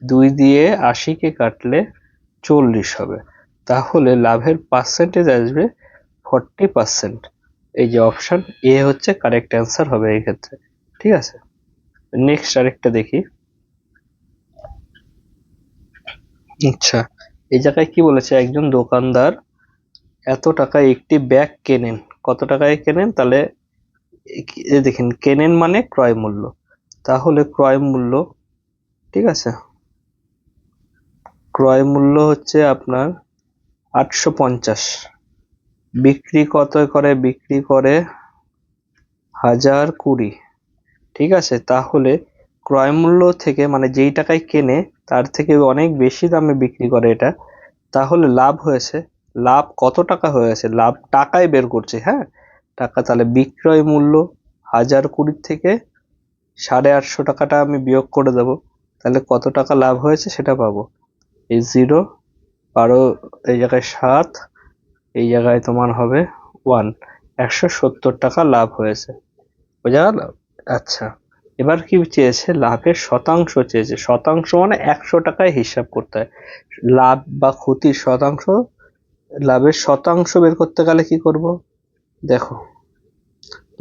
2 দিয়ে 80 কে কাটলে 40 হবে, তাহলে লাভের পার্সেন্টেজ আসবে 40%। এই যে অপশন এ হচ্ছে কারেক্ট অ্যান্সার হবে এই ক্ষেত্রে। ঠিক আছে, নেক্সট আরেকটা দেখি। আচ্ছা, এই জায়গায় কি বলেছে? একজন দোকানদার এত টাকায় একটি ব্যাগ কেনেন। কত টাকায় কেনেন? তাহলে দেখেন, কেনেন মানে ক্রয় মূল্য, তাহলে ক্রয় মূল্য, ঠিক আছে, ক্রয় মূল্য হচ্ছে আপনার 850। বিক্রি কত করে? বিক্রি করে 1020। ঠিক আছে, তাহলে ক্রয় মূল্য থেকে মানে যেই টাকায় কেনে তার থেকে অনেক বেশি দামে বিক্রি করে এটা, তাহলে লাভ হয়েছে। লাভ কত টাকা হয়েছে? লাভ টাকায় বের করছে, হ্যাঁ, টাকা। তাহলে বিক্রয় মূল্য 1020 থেকে 850 টাকাটা আমি বিয়োগ করে দেব, তাহলে কত টাকা লাভ হয়েছে সেটা পাবো। এই 0 12, এই জায়গায় 7, এই জায়গায় তোমার হবে 1, 170 টাকা লাভ হয়েছে। বোঝা গেল? আচ্ছা, এবার কি চেয়েছে? লাভের শতাংশ চেয়েছে। শতাংশ মানে 100 টাকায় হিসাব করতে হয়। লাভ বা ক্ষতির শতাংশ, লাভের শতাংশ বের করতে গেলে কি করব? দেখো,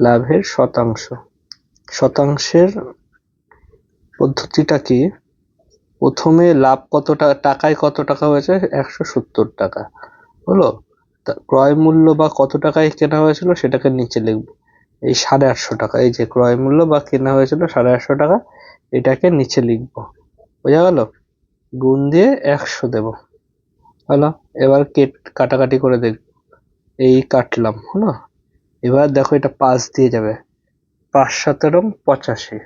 লাভের শতাংশ, শতাংশের পদ্ধতিটা কি? প্রথমে লাভ কত টাকায় কত টাকা হয়েছে? 170 টাকা, হলো? ক্রয় মূল্য বা কত টাকায় কেনা হয়েছিল সেটাকে নিচে লিখবো, এই 850 টাকা। এই যে ক্রয় মূল্য বা কেনা হয়েছিল 850 টাকা, এটাকে নিচে লিখবো। বোঝা গেল? গুণ দিয়ে 100 দেব, হলো? এবার কাটাকাটি করে দেখব, এই কাটলাম, হলো। এবার দেখো এটা 5 দিয়ে যাবে, 5 17 85।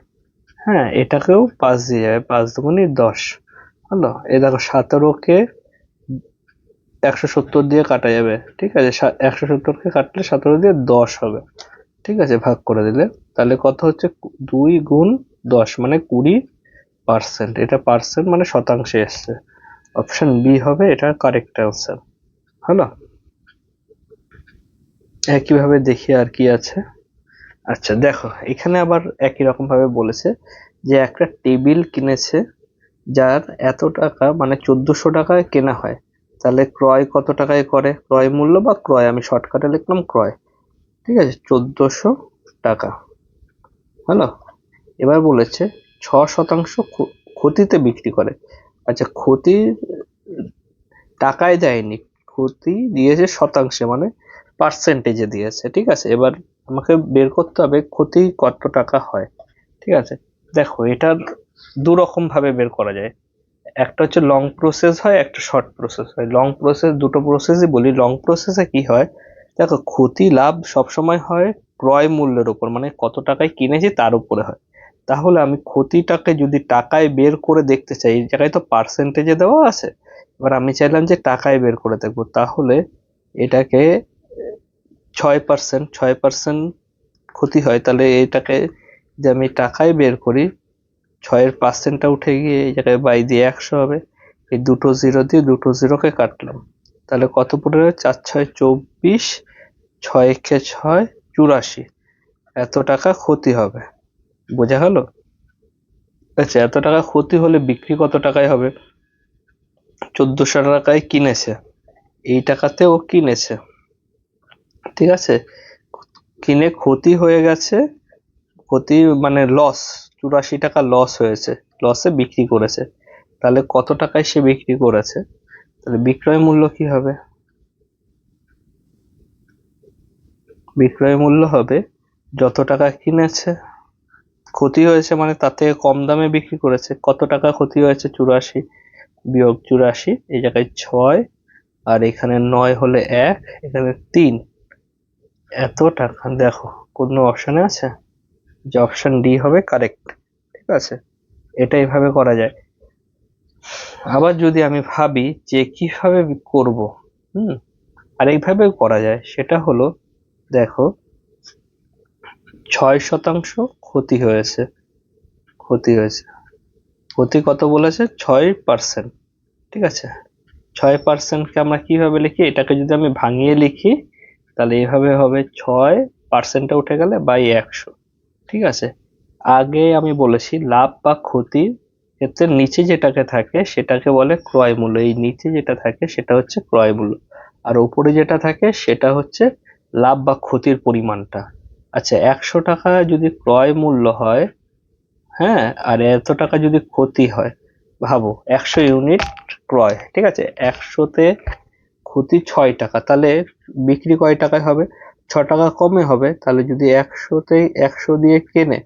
হ্যাঁ, এটাকেও 5 দিয়ে যাবে, 5 দুগুণে 10, হলো। এই দেখো 17কে 170 দিয়ে কাটা যাবে, ঠিক আছে। 170কে কাটলে 17 দিয়ে 10 হবে, ঠিক আছে, ভাগ করে দিলে। তাহলে কত হচ্ছে, 2 গুণ 10 মানে 20%। এটা পার্সেন্ট মানে শতাংশে এসছে। অপশন বি হবে এটা কারেক্ট অ্যান্সার, হলো। একইভাবে দেখি আর কি আছে। আচ্ছা দেখো, এখানে আবার একই রকম ভাবে বলেছে যে একটা টেবিল কিনেছে যার এত টাকা মানে 1400 টাকায় কেনা হয়, তাহলে ক্রয় কত টাকায় করে, ক্রয় মূল্য বা ক্রয়, আমি শর্টকাটে লিখলাম ক্রয়, ঠিক আছে, 1400 টাকা, হলো। এবার বলেছে 6% ক্ষতিতে বিক্রি করে। আচ্ছা, ক্ষতি টাকায় দেয়নি, ক্ষতি দিয়েছে শতাংশে মানে পার্সেন্টেজে দিয়েছে, ঠিক আছে। এবার আমাকে বের করতে হবে ক্ষতি কত টাকা হয়, ঠিক আছে। দেখো এটার দু রকম ভাবে বের করা যায়, একটা হচ্ছে লং প্রসেস হয়, একটা শর্ট প্রসেস হয়। লং প্রসেস, দুটো প্রসেসই বলি। লং প্রসেসে কি হয়, দেখো ক্ষতি লাভ সবসময় হয় ক্রয় মূল্যের উপর, মানে কত টাকায় কিনেছি তার উপরে হয়। তাহলে আমি ক্ষতিটাকে যদি টাকায় বের করে দেখতে চাই, এই জায়গায় তো পার্সেন্টেজে দেওয়া আছে, এবার আমি চাইলাম যে টাকায় বের করে দেখবো, তাহলে এটাকে 6%, 6% ক্ষতি হয়, তাহলে এটাকে যে আমি টাকায় বের করি, 6-এর পার্সেন্টটা উঠে গিয়ে এই জায়গায় বাই দিয়ে 100 হবে। এই দুটো জিরো দিয়ে দুটো জিরোকে কাটলাম, তাহলে কত পড়ে, 4 6 24, 6 একে 6 84, এত টাকা ক্ষতি হবে, বোঝা গেল। আচ্ছা, এত টাকা ক্ষতি হলে বিক্রি কত টাকায় হবে, 1400 টাকায় কিনেছে, এই টাকাতে ও কিনেছে, ঠিক আছে, কিনে ক্ষতি হয়ে গেছে, ক্ষতি মানে লস, 84 টাকা লস হয়েছে, লসে বিক্রি করেছে, তাহলে কত টাকায় সে বিক্রি করেছে, তাহলে বিক্রয় মূল্য কি হবে, বিক্রয় মূল্য হবে যত টাকা কিনেছে, ক্ষতি হয়েছে মানে তার থেকে কম দামে বিক্রি করেছে, কত টাকা ক্ষতি হয়েছে, 84 বিয়োগ 84, এই জায়গায় 6 আর এখানে 9 হলে 1, এখানে 3, এত টাকা। দেখো কোনো অপশনে আছে, যে অপশন ডি হবে কারেক্ট, ঠিক আছে। এটা এইভাবে করা যায়। আবার যদি আমি ভাবি যে কিভাবে করব, আর এইভাবেও করা যায়, সেটা হলো, দেখো 6% ক্ষতি হয়েছে, ক্ষতি হয়েছে, ক্ষতি কত বলেছে, 6%, ঠিক আছে। 6%কে আমরা কিভাবে লিখি, এটাকে যদি আমি ভাঙিয়ে লিখি তাহলে এইভাবে হবে, 6%টা উঠে গেলে বাই 100, ঠিক আছে। আগে আমি বলেছি লাভ বা ক্ষতির ক্ষেত্রে নিচে যেটাকে থাকে সেটাকে বলে ক্রয় মূল্য, এই নিচে যেটা থাকে সেটা হচ্ছে ক্রয় মূল্য, আর উপরে যেটা থাকে সেটা হচ্ছে লাভ বা ক্ষতির পরিমাণটা। আচ্ছা, 100 টাকা যদি ক্রয় মূল্য হয়, হ্যাঁ, আর এত টাকা যদি ক্ষতি হয়, ভাবো 100 ইউনিট ক্রয়, ঠিক আছে, 100তে ক্ষতি 6 টাকা, তাহলে বিক্রি কয় টাকায় হবে, 6 টাকা কমে হবে। তাহলে যদি 100তে 100 দিয়ে কেনে,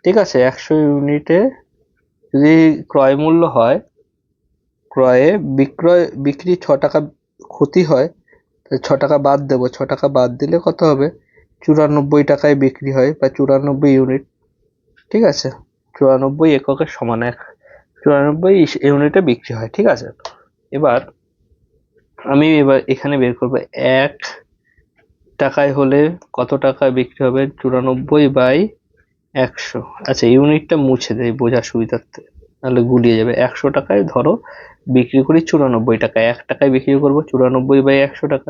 ঠিক আছে, 100 ইউনিটে যদি ক্রয় মূল্য হয়, ক্রয়ে বিক্রি 6 টাকা, ক্ষতি হয়, 6 টাকা বাদ দেবো, 6 টাকা বাদ দিলে কত হবে, 94 টাকায় বিক্রি হয়, বা 94 ইউনিট, ঠিক আছে, 94 এককের সমান 94 ইউনিটে বিক্রি হয়, ঠিক আছে। এবার আমি এখানে বের করবো 1 টাকায় হলে কত টাকায় বিক্রি হবে, 94/100। আচ্ছা, ইউনিটটা মুছে দেয় বোঝার সুবিধার্থে, নাহলে গুলিয়ে যাবে। 100 টাকায় ধরো বিক্রি করি 94 টাকায়, 1 টাকায় বিক্রি করবো 94/100 টাকা,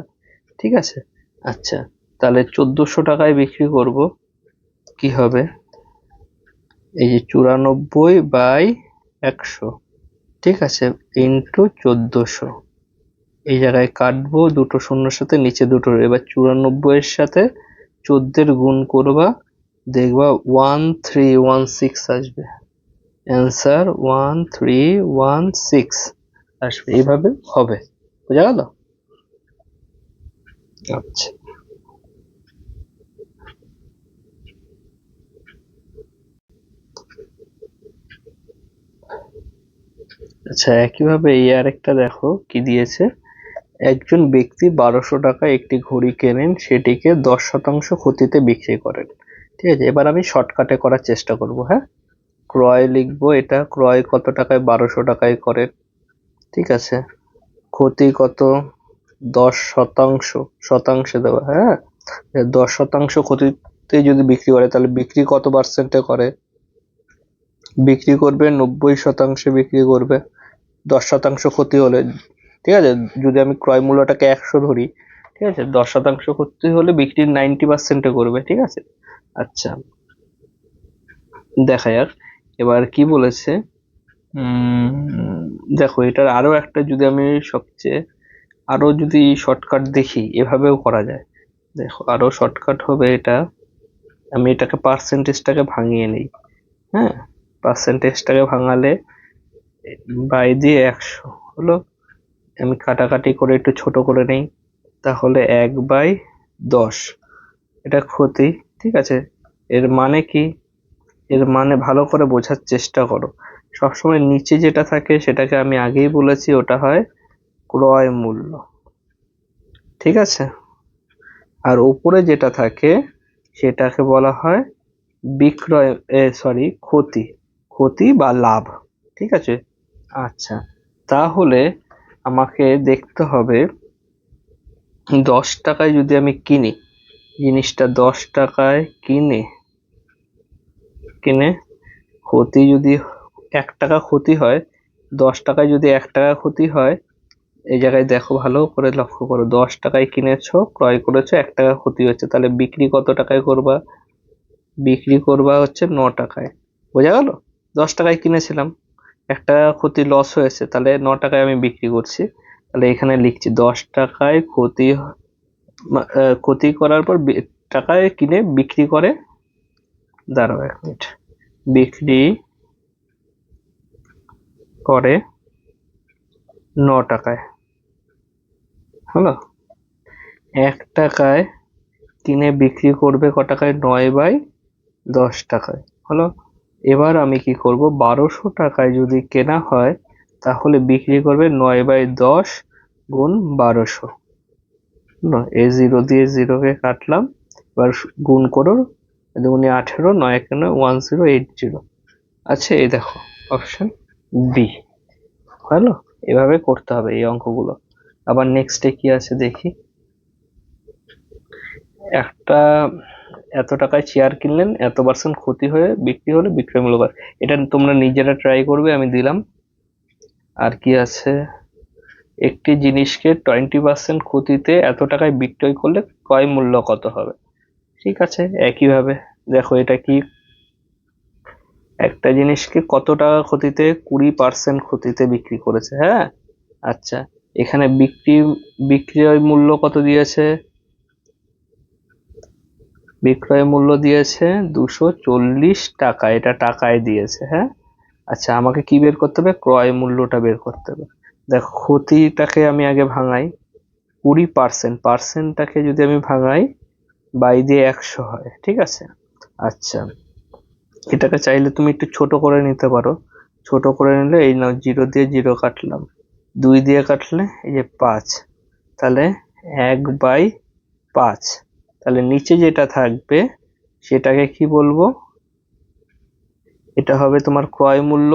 ঠিক আছে। আচ্ছা, তাহলে 1400 টাকায় বিক্রি করব, কি হবে, এই যে 94/100, ঠিক আছে, ইন্টু 1400, এই জায়গায় কাটবো দুটো শূন্যর সাথে, নিচে দুটো, এবার 94 এর সাথে 14 গুণ করবা, দেখবা 1316 আসবে, অ্যান্সার 1316 আসবে, এইভাবে হবে, বোঝা গেল। আচ্ছা, আচ্ছা, একইভাবে এই আরেকটা দেখো কি দিয়েছে, একজন ব্যক্তি 1200 টাকায় একটি ঘড়ি কেনেন, সেটিকে 10% ক্ষতিতে বিক্রি করেন। ঠিক আছে, এবার আমি শর্টকাটে করার চেষ্টা করব। হ্যাঁ, ক্রয় লিখবো, এটা ক্রয় কত টাকায়, 1200 টাকায় করেন। ঠিক আছে, ক্ষতি কত, 10%, শতাংশে দেওয়া। হ্যাঁ, 10% ক্ষতিতে যদি বিক্রি করে তাহলে বিক্রি কত পার্সেন্টে করে, বিক্রি করবে 90% বিক্রি করবে 10% ক্ষতি হলে। ঠিক আছে, যদি আমি ক্রয় মূল্যটাকে 100 ধরি, ঠিক আছে, 10% ক্ষতি হলে বিক্রি 90%-এ করবে। ঠিক আছে, আচ্ছা দেখা যাক এবার কি বলেছে। দেখো, এটার আরো একটা যদি আমি আরো যদি শর্টকাট দেখি, এভাবেও করা যায়। দেখো, আরো শর্টকাট হবে এটা, আমি এটাকে পার্সেন্টেজটাকে ভাঙিয়ে নিই। হ্যাঁ, পার্সেন্টেজটাকে ভাঙালে বাই দিয়ে 100 হলো, আমি কাটাকাটি করে একটু ছোট করে নেই, তাহলে 1/10 এটা ক্ষতি। ঠিক আছে, এর মানে কি, এর মানে ভালো করে বোঝার চেষ্টা করো। সবসময় নিচে যেটা থাকে সেটাকে আমি আগেই বলেছি, ওটা হয় ক্রয় মূল্য। ঠিক আছে, আর উপরে যেটা থাকে সেটাকে বলা হয় বিক্রয়, ক্ষতি, ক্ষতি বা লাভ। ঠিক আছে, আচ্ছা তাহলে আমাকে দেখতে হবে 10 টাকায় যদি আমি কিনি জিনিসটা, 10 টাকায় কিনে ক্ষতি যদি 1 টাকা ক্ষতি হয়, 10 টাকায় যদি 1 টাকা ক্ষতি হয়, এই জায়গায় দেখো, ভালো করে লক্ষ্য করো, 10 টাকায় কিনেছো, ক্রয় করেছো, 1 টাকা ক্ষতি হচ্ছে, তাহলে বিক্রি কত টাকায় করবা, বিক্রি করবা হচ্ছে 9 টাকায়। বোঝা গেল, 10 টাকায় কিনেছিলাম, 1 টাকা ক্ষতি লস হয়েছে, তাহলে 9 টাকায় আমি বিক্রি করছি। তাহলে এখানে লিখছি 10 টাকায় ক্ষতি করার পর টাকায় কিনে বিক্রি করে, দাঁড়াও 1 মিনিট, বিক্রি করে 9 টাকায়। হলো, 1 টাকায় কিনে বিক্রি করবে ক টাকায়, 9/10 টাকায়। হলো, এবার আমি কি করব, 1200 টাকায় যদি কেনা হয় তাহলে বিক্রি করবে 9/10 গুণ 1200। এই 0 দিয়ে 0-কে কাটলাম, এবার গুণ করো, 2×18, 9×1080। আচ্ছা, এই দেখো অপশন বি হলো। এভাবে করতে হবে এই অঙ্কগুলো। আবার নেক্সটে কি আছে দেখি। একটা এত টাকায় চেয়ার কিনলেন, এত পার্সেন্ট ক্ষতি হয়ে বিক্রি হলে বিক্রয় মূল্য কত। এটা তোমরা নিজেরা ট্রাই করবে, আমি দিলাম। আর কি আছে, একটি জিনিসকে 20% ক্ষতিতে এত টাকায় বিক্রয় করলে ক্রয় মূল্য কত হবে। ঠিক আছে, একইভাবে দেখো, এটা কি, একটা জিনিসকে কত টাকা ক্ষতিতে, 20% ক্ষতিতে বিক্রি করেছে। হ্যাঁ, আচ্ছা, এখানে বিক্রয় মূল্য কত দিয়েছে, বিক্রয় মূল্য দিয়েছে 240 টাকা, এটা টাকায় দিয়েছে। হ্যাঁ, আচ্ছা, আমাকে কি বের করতে হবে, ক্রয় মূল্যটা বের করতে হবে। দেখো, ক্ষতিটাকে আমি আগে ভাঙাই, 20%টাকে যদি আমি ভাঙাই, বাই দিয়ে 100 হয়। ঠিক আছে, আচ্ছা, এটাকে চাইলে তুমি একটু ছোট করে নিতে পারো। ছোট করে নিলে এই নাও, 0 দিয়ে 0 কাটলাম, 2 দিয়ে কাটলে এই যে 5, তাহলে 1/5। তাহলে নিচে যেটা থাকবে সেটাকে কি বলবো, এটা হবে তোমার ক্রয় মূল্য,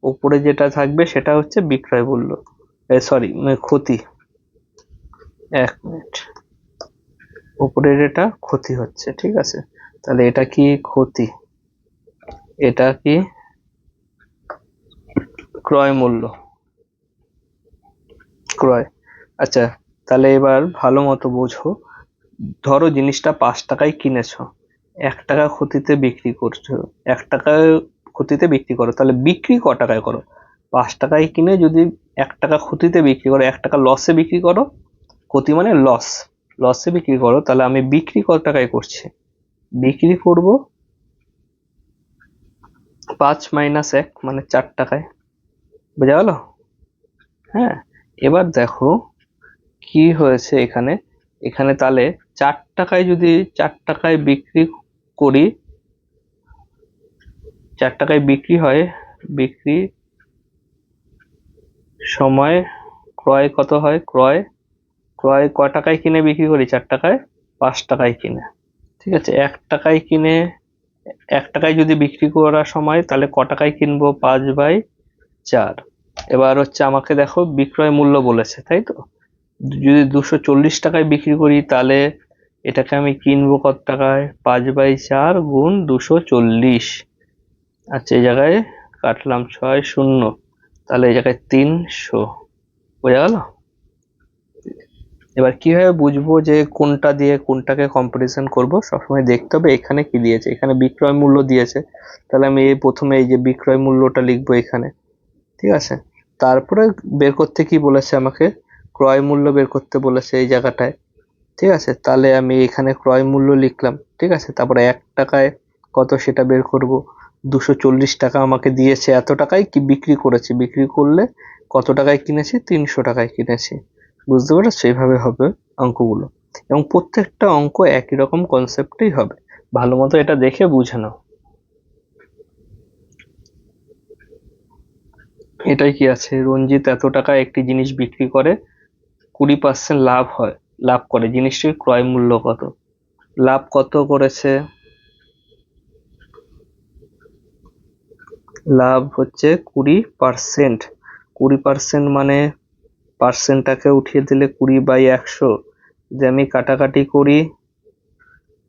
উপরে যেটা থাকবে সেটা হচ্ছে বিক্রয় মূল্য, ক্ষতি। 1 মিনিট, উপরের এটা ক্ষতি হচ্ছে। ঠিক আছে, তাহলে এটা কি ক্ষতি, এটা কি ক্রয় মূল্য, ক্রয়। আচ্ছা, তাহলে এবার ভালো মতো বোঝো, ধরো জিনিসটা 5 টাকায় কিনেছো, 1 টাকা ক্ষতিতে বিক্রি করছো, 1 টাকায় ক্ষতিতে বিক্রি করো, তাহলে বিক্রি ক টাকায় করো, 5 টাকায় কিনে যদি 1 টাকা ক্ষতিতে বিক্রি করো, 1 টাকা লসে বিক্রি করো, ক্ষতি মানে লস, লসে বিক্রি করো, তাহলে আমি বিক্রি কত টাকায় করছি, বিক্রি করব 5 - 1 মানে 4 টাকায়। বোঝা গেল? হ্যাঁ, এবার দেখো কি হয়েছে এখানে, এখানে তাহলে 4 টাকায় যদি 4 টাকায় বিক্রি করি, 4 টাকায় বিক্রি হয়, বিক্রি সময় ক্রয় কত হয়, ক্রয় ক্রয় ক টাকায় কিনে বিক্রি করি? 4 টাকায়, 5 টাকায় কিনে। ঠিক আছে, 1 টাকায় কিনে 1 টাকায় যদি বিক্রি করার সময় তাহলে ক টাকায় কিনবো? 5/4। এবার হচ্ছে আমাকে দেখো বিক্রয় মূল্য বলেছে, তাই তো? যদি 240 টাকায় বিক্রি করি তাহলে এটাকে আমি কিনবো কত টাকায়? 5/4 গুণ 240। আচ্ছা, এই জায়গায় কাটলাম 6 শূন্য, তাহলে এই জায়গায় 300। বোঝা গেল? এবার কিভাবে বুঝবো যে কোনটা দিয়ে কোনটাকে কম্পারিজন করব? সবসময় দেখতে হবে এখানে কি দিয়েছে। এখানে বিক্রয় মূল্য দিয়েছে, তাহলে আমি প্রথমে এই যে বিক্রয় মূল্যটা লিখবো এখানে। ঠিক আছে, তারপরে বের করতে কি বলেছে আমাকে? ক্রয় মূল্য বের করতে বলেছে এই জায়গাটায়। ঠিক আছে, তাহলে আমি এখানে ক্রয় মূল্য লিখলাম। ঠিক আছে, তারপরে 1 টাকায় কত সেটা বের করব। 240 টাকা আমাকে দিয়েছে, এত টাকায় কি বিক্রি করেছি, বিক্রি করলে কত টাকায় কিনেছি? 300 টাকায় কিনেছি। বুঝতে পেরেছো? সেইভাবে হবে অঙ্কগুলো, এবং প্রত্যেকটা অঙ্ক একই রকম কনসেপ্টেই হবে। ভালো মতো এটা দেখে বুঝে নাও। এটাই কি আছে, রঞ্জিত এত টাকায় একটি জিনিস বিক্রি করে 20% লাভ করে, জিনিসটির ক্রয় মূল্য কত? লাভ কত করেছে? লাভ হচ্ছে 20%। 20% মানে পার্সেন্টটাকে উঠিয়ে দিলে 20/100। যে আমি কাটাকাটি করি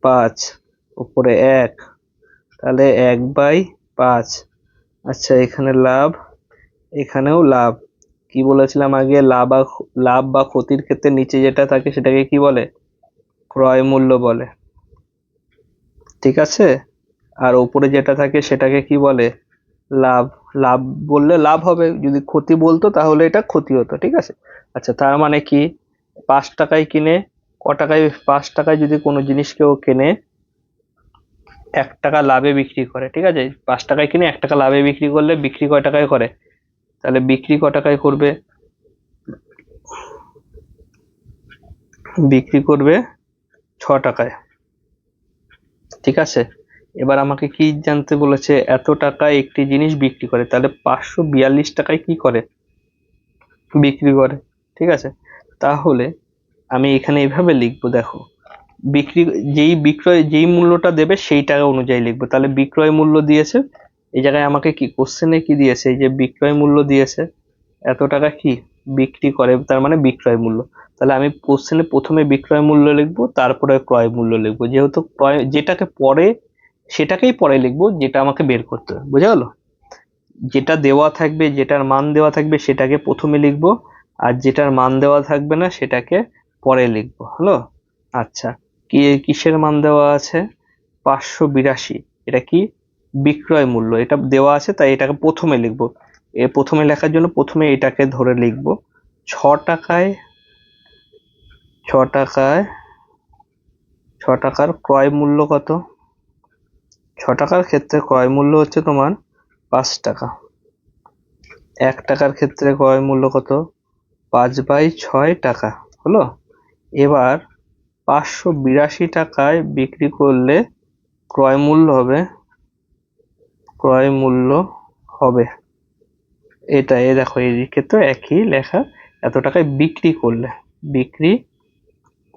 5, উপরে 1, তাহলে 1/5। আচ্ছা, এখানে লাভ, এখানেও লাভ। কি বলেছিলাম আগে? লাভ বা ক্ষতির ক্ষেত্রে নিচে যেটা থাকে সেটাকে কি বলে? ক্রয় মূল্য বলে। ঠিক আছে, আর উপরে যেটা থাকে সেটাকে কি বলে? লাভ। লাভ বললে লাভ হবে, যদি ক্ষতি বলতো তাহলে এটা ক্ষতি হতো। ঠিক আছে, আচ্ছা, তার মানে কি? 5 টাকায় কিনে ক টাকায়? 5 টাকায় যদি কোনো জিনিস কেউ কেনে 1 টাকা লাভে বিক্রি করে। ঠিক আছে, 5 টাকায় কিনে 1 টাকা লাভে বিক্রি করলে বিক্রি কয় টাকায় করে? তাহলে বিক্রি ক টাকায় করবে? বিক্রি করবে 6 টাকায়। ঠিক আছে, এবার আমাকে কি জানতে বলেছে? এত টাকায় একটি জিনিস বিক্রি করে, তাহলে 542 টাকায় কি করে? বিক্রি করে। ঠিক আছে, তাহলে আমি এখানে এইভাবে লিখবো, দেখো যেই মূল্যটা দেবে সেই টাকা অনুযায়ী লিখবো। তাহলে বিক্রয় মূল্য দিয়েছে, এই জায়গায় আমাকে কি কোশ্চেনে কি দিয়েছে? এই যে বিক্রয় মূল্য দিয়েছে, এত টাকা কি বিক্রি করে, তার মানে বিক্রয় মূল্য। তাহলে আমি কোশ্চেনে প্রথমে বিক্রয় মূল্য লিখবো, তারপরে ক্রয় মূল্য লিখবো। যেহেতু ক্রয় যেটাকে পরে সেটাকেই পরে লিখবো, যেটা আমাকে বের করতে হবে। বোঝা গেল? যেটা দেওয়া থাকবে, যেটার মান দেওয়া থাকবে সেটাকে প্রথমে লিখবো, আর যেটার মান দেওয়া থাকবে না সেটাকে পরে লিখবো। হলো? আচ্ছা, কিসের মান দেওয়া আছে? 582। এটা কি? বিক্রয় মূল্য। এটা দেওয়া আছে তাই এটাকে প্রথমে লিখবো। প্রথমে লেখার জন্য প্রথমে এটাকে ধরে লিখবো। 6 টাকায় 6 টাকায় 6 টাকার ক্রয় মূল্য কত? 6 টাকার ক্ষেত্রে ক্রয় মূল্য হচ্ছে তোমার 5 টাকা। 1 টাকার ক্ষেত্রে ক্রয় মূল্য কত? 5/6 টাকা। হলো? এবার 582 টাকায় বিক্রি করলে ক্রয় মূল্য হবে এটা। দেখো এদিকে তো একই লেখা। এত টাকায় বিক্রি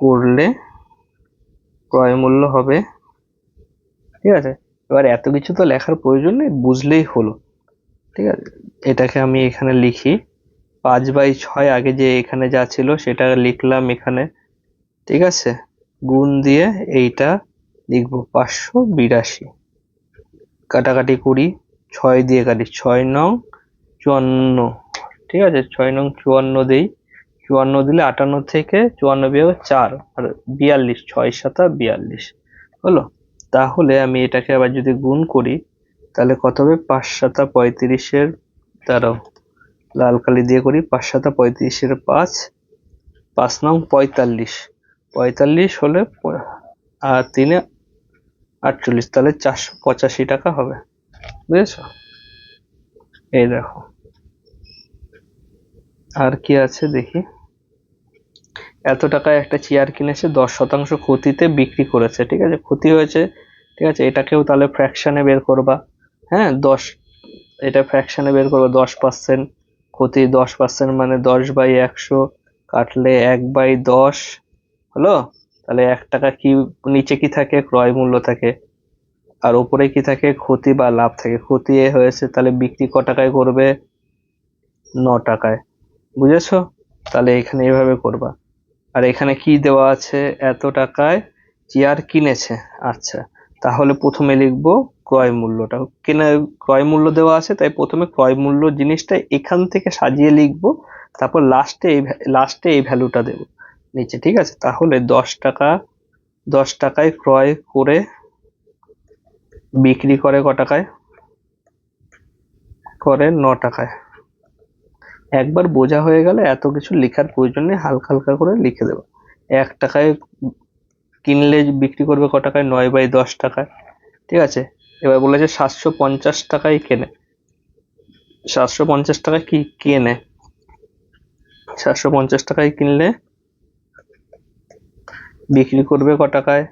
করলে ক্রয় মূল্য হবে। ঠিক আছে, এবার এত কিছু তো লেখার প্রয়োজন নেই, বুঝলেই হলো। ঠিক আছে, এটাকে আমি এখানে লিখি। 5/6 আগে যে এখানে যা ছিল সেটা লিখলাম এখানে। ঠিক আছে, গুণ দিয়ে এইটা লিখবো 582। কাটাকাটি করি, 6 দিয়ে কাটি, 6 নং 54। ঠিক আছে, 6 নং 54 দিই। 54 দিলে 58 থেকে 54 বিয়োগ 4 আর 42, 6×7=42। হলো? তাহলে আমি এটাকে আবার যদি গুণ করি তাহলে কত হবে? 5×7=35। দাঁড়াও, লাল কালি দিয়ে করি। 5×7=35, 5, 5 নং 45। 45 হলে আর 3-এ 48, তাহলে 485 টাকা হবে। বুঝেছো? এই দেখো, আর কি আছে দেখি। এত টাকায় একটা চেয়ার কিনেছে, 10% ক্ষতিতে বিক্রি করেছে। ঠিক আছে, ক্ষতি হয়েছে। ঠিক আছে, এটাকেও তাহলে ফ্র্যাকশনে বের করবা। হ্যাঁ, এটা ফ্র্যাকশনে বের করবো। 10% ক্ষতি, 10% মানে 10/100 কাটলে 1/10 হলো। তাহলে 1 টাকা কি নিচে কি থাকে, ক্রয় মূল্য থাকে, আর উপরে কি থাকে, ক্ষতি বা লাভ থাকে। ক্ষতি এ হয়েছে, তাহলে বিক্রি ক টাকায় করবে, 9 টাকায়। বুঝেছো? তাহলে এখানে এভাবে করবা। আর এখানে কি দেওয়া আছে, এত টাকায় চেয়ার কিনেছে। আচ্ছা, তাহলে প্রথমে লিখবো ক্রয় মূল্যটা, কেনা ক্রয় মূল্য দেওয়া আছে, তাই প্রথমে ক্রয় মূল্য জিনিসটা এখান থেকে সাজিয়ে লিখবো, তারপর লাস্টে এই ভ্যালুটা দেবো নিচে। ঠিক আছে? তাহলে 10 টাকায় ক্রয় করে বিক্রি করে ক টাকায়, করে 9 টাকায়। একবার বোঝা হয়ে গেলে এত কিছু লেখার প্রয়োজন নেই, হালকা হালকা করে লিখে দেবো। 1 টাকায় কিনলে বিক্রি করবে ক টাকায়, 9/10 টাকায়। ঠিক আছে? এবার বলেছে 750 টাকায় কেনে। 750 টাকায় কি কেনে, 750 টাকায় কিনলে বিক্রি করবে ক টাকায়,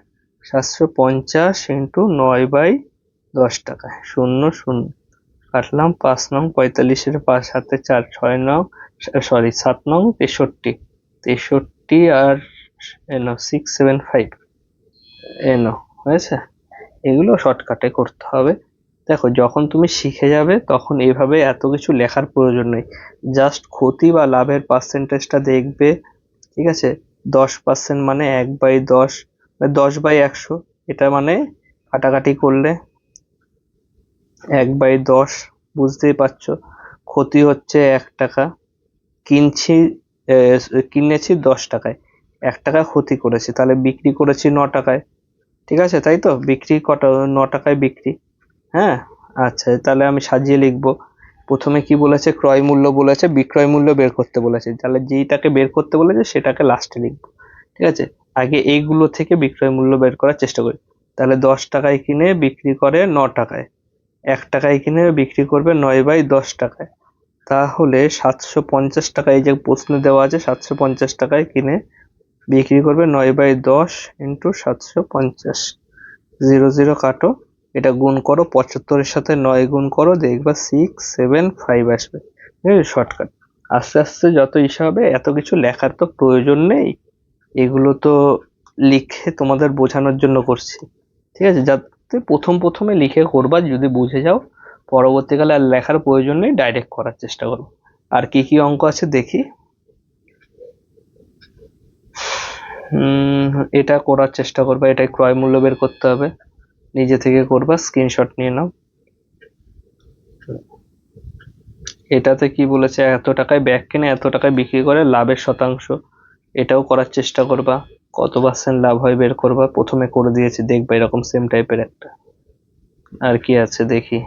750 ইন্টু 9/10 টাকায়। 0 0 কাটলাম, 5 নং 45-এর 5 হাতে 4, 6 নং 7 নং 63, 63 আর 675 হয়েছে। এগুলো শর্টকাটে করতে হবে। দেখো, যখন তুমি শিখে যাবে তখন এইভাবে এত কিছু লেখার প্রয়োজন নেই, জাস্ট ক্ষতি বা লাভের পার্সেন্টেজটা দেখবে। ঠিক আছে? 10% মানে 1/10, 10/100, এটা মানে কাটাকাটি করলে 1/10, বুঝতেই পারছো। ক্ষতি হচ্ছে 1 টাকা, কিনেছি 10 টাকায়, 1 টাকা ক্ষতি করেছি, তাহলে বিক্রি করেছি 9 টাকায়। ঠিক আছে? তাই তো, বিক্রি কত, 9 টাকায় বিক্রি। হ্যাঁ, আচ্ছা, তাহলে আমি সাজিয়ে লিখবো। প্রথমে কি বলেছে, ক্রয় মূল্য বলেছে, বিক্রয় মূল্য বের করতে বলেছে, তাহলে যেইটাকে বের করতে বলেছে সেটাকে লাস্টে লিখবো। ঠিক আছে? আগে এইগুলো থেকে বিক্রয় মূল্য বের করার চেষ্টা করি। তাহলে 10 টাকায় কিনে বিক্রি করে 9 টাকায়, 1 টাকায় কিনে বিক্রি করবে 9/10 টাকায়। তাহলে 750 টাকায়, এই যে প্রশ্ন দেওয়া আছে, 750 টাকায় কিনে বিক্রি করবে 9/10 ইন্টু 750, 0 0 কাটো, এটা গুণ করো, 75-এর সাথে 9 গুণ করো, দেখবা 675 আসবে। শর্টকাট। আস্তে আস্তে যত ইসে হবে, এত কিছু লেখার তো প্রয়োজন নেই, এগুলো তো লিখে তোমাদের বোঝানোর জন্য করছি। ঠিক আছে? যাতে প্রথমে লিখে করবা, যদি বুঝে যাও পরবর্তীকালে আর লেখার প্রয়োজন নেই, ডাইরেক্ট করার চেষ্টা করো। আর কি কি অঙ্ক আছে দেখি। এটা করার চেষ্টা করবা, এটাই ক্রয় মূল্য বের করতে হবে, নিজে থেকে করবা, স্ক্রিনশট নিয়ে নাও। এটাতে কি বলেছে, এত টাকায় ব্যাগ কিনে এত টাকায় বিক্রি করে লাভের শতাংশ, এটাও করার চেষ্টা করবা, কত পার্সেন্ট লাভ হয় বের করবা। প্রথমে করে দিয়েছি, দেখবা এরকম সেম টাইপের একটা। আর কি আছে দেখি।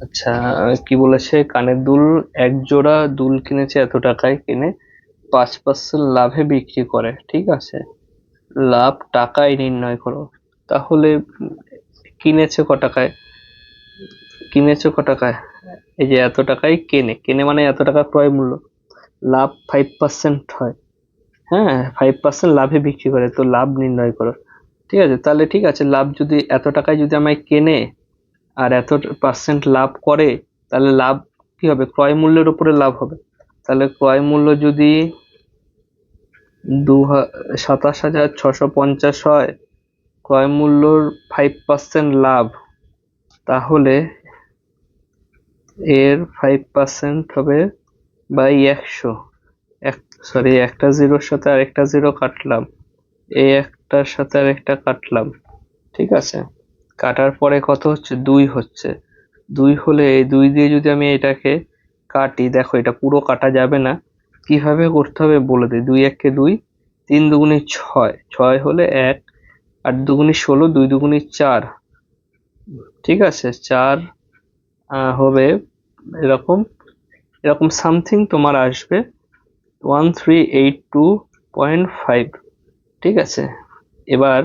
আচ্ছা, কি বলেছে, কানের দুল, 1 জোড়া দুল কিনেছে এত টাকায়, কিনে 5% লাভে বিক্রি করে। ঠিক আছে? লাভ টাকায় নির্ণয় করো। তাহলে কিনেছে ক টাকায়, এই যে এত টাকায় কেনে মানে এত টাকা ক্রয় মূল্য, লাভ 5% হয়। হ্যাঁ, 5% লাভে বিক্রি করে, তো লাভ নির্ণয় করো। ঠিক আছে? তাহলে ঠিক আছে, লাভ যদি এত টাকায় যদি আমায় কেনে আর এত পার্সেন্ট লাভ করে, তাহলে লাভ কি হবে, ক্রয় মূল্যের উপরে লাভ হবে। তাহলে ক্রয় মূল্য যদি 27,650 হয়, ক্রয় মূল্যর 5% লাভ, তাহলে এর 5% হবে বাই 100। একটা জিরোর সাথে আরেকটা জিরো কাটলাম, এই একটার সাথে আরেকটা কাটলাম। ঠিক আছে? কাটার পরে কত হচ্ছে, 2 হচ্ছে। 2 হলে এই 2 দিয়ে যদি আমি এটাকে কাটি, দেখো এটা পুরো কাটা যাবে না, কিভাবে করতে হবে বলে দিই। 2 1 কে 2, 3 দুগুণে 6, 6 হলে 1, 8 দুগুণে 16, 2 দুগুণে 4। ঠিক আছে? 4 হবে এরকম, এরকম সামথিং তোমার আসবে 1382.5। ঠিক আছে? এবার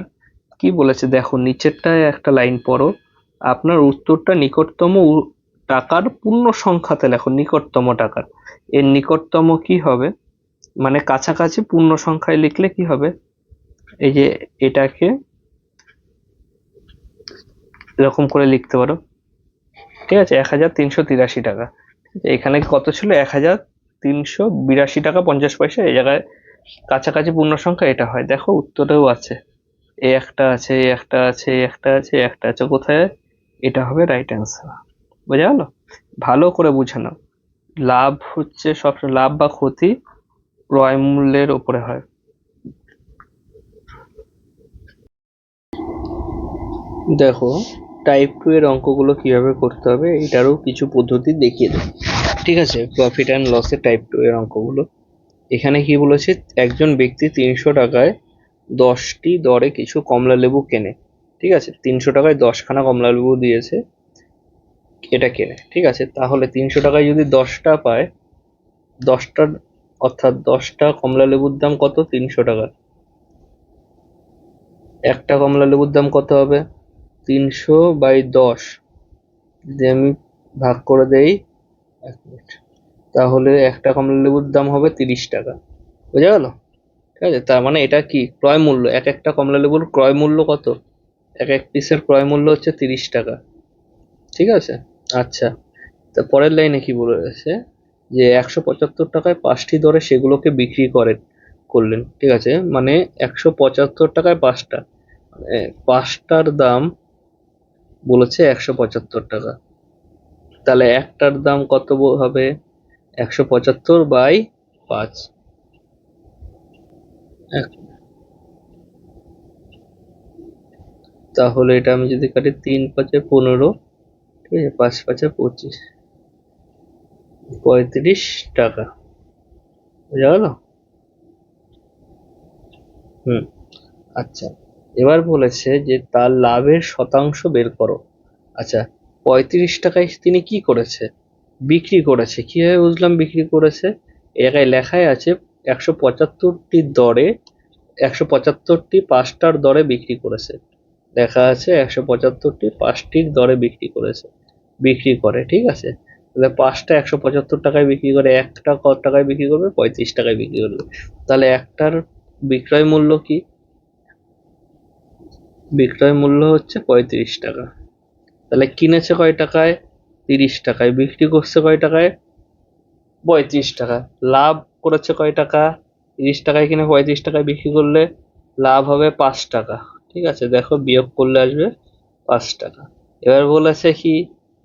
কি বলেছে দেখো, নিচেরটায় একটা লাইন পড়ো, আপনার উত্তরটা নিকটতম টাকার পূর্ণ সংখ্যাতে লেখো, নিকটতম টাকার। এর নিকটতম কি হবে, মানে কাছাকাছি পূর্ণ সংখ্যায় লিখলে কি হবে, এই যে এটাকে এরকম করে লিখতে পারো। ঠিক আছে? 1383 টাকা। এখানে কত ছিল, 382 টাকা 50 পয়সা। এই জায়গায় কাছাকাছি পূর্ণ সংখ্যা এটা হয়। দেখো উত্তরেও আছে, এই একটা আছে, এই একটা আছে, এই একটা আছে, এই একটা আছে, কোথায়? এটা হবে রাইট অ্যান্সার। বোঝা গেল? ভালো করে বুঝানো। লাভ হচ্ছে সব, লাভ বা ক্ষতি ক্রয় মূল্যের উপরে হয়। দেখো টাইপ 2 এর অঙ্কগুলো কিভাবে করতে হবে এটারও কিছু পদ্ধতি দেখিয়ে দেব। ঠিক আছে, প্রফিট অ্যান্ড লসের টাইপ 2 এর অঙ্কগুলো। এখানে কি বলেছে, একজন ব্যক্তি 300 টাকায় 10টি দরে কিছু কমলা লেবু কেনে। ঠিক আছে, 300 টাকায় 10খানা কমলা লেবু দিয়েছে, এটা কেনে। ঠিক আছে, তাহলে 300 টাকায় যদি 10টা পায়, 10টা অর্থাৎ 10টা কমলা লেবুর দাম কত? 300 টাকা। একটা কমলা লেবুর দাম কত হবে? 300/10 যদি আমি ভাগ করে দেই, 1 মিনিট, তাহলে একটা কমলা লেবুর দাম হবে 30 টাকা। বোঝা গেল? ঠিক আছে, তার মানে এটা কি ক্রয় মূল্য, এক একটা কমলা লেবুর ক্রয় মূল্য কত? এক এক পিসের ক্রয় মূল্য হচ্ছে 30 টাকা। ঠিক আছে, আচ্ছা, তা পরের লাইনে কি বলেছে, যে 175 টাকায় 5টি দরে সেগুলোকে বিক্রি করলেন। ঠিক আছে, মানে 175 টাকায় 5টা, মানে 5টার দাম বলেছে 175 টাকা। তাহলে একটার দাম কত হবে? 175/5। তাহলে এটা আমি যদি কাটি, 3×5=15, ঠিক আছে, 5×5=25, 35 টাকা। বুঝা গেল? আচ্ছা, এবার বলেছে যে তার লাভের শতাংশ বের করো। আচ্ছা, 35 টাকায় তিনি কি করেছে? বিক্রি করেছে। কিভাবে বুঝলাম বিক্রি করেছে? এই জায়গায় লেখাই আছে 175টি দরে, 175টি 5টার দরে বিক্রি করেছে। লেখা আছে 175টি 5টির দরে বিক্রি করেছে, বিক্রি করে। ঠিক আছে, তাহলে 5টা 175 টাকায় বিক্রি করে, একটা কত টাকায় বিক্রি করবে? 35 টাকায় বিক্রি করবে। তাহলে একটার বিক্রয় মূল্য কি? বিক্রয় মূল্য হচ্ছে 35 টাকা। তাহলে কিনেছে কয় টাকায়? 30 টাকায়। বিক্রি করছে কয় টাকায়? 35 টাকা। লাভ করেছে কয় টাকা? 30 টাকায় কিনে 35 টাকায় বিক্রি করলে লাভ হবে 5 টাকা। ঠিক আছে, দেখো বিয়োগ করলে আসবে 5 টাকা। এবার বলেছে কি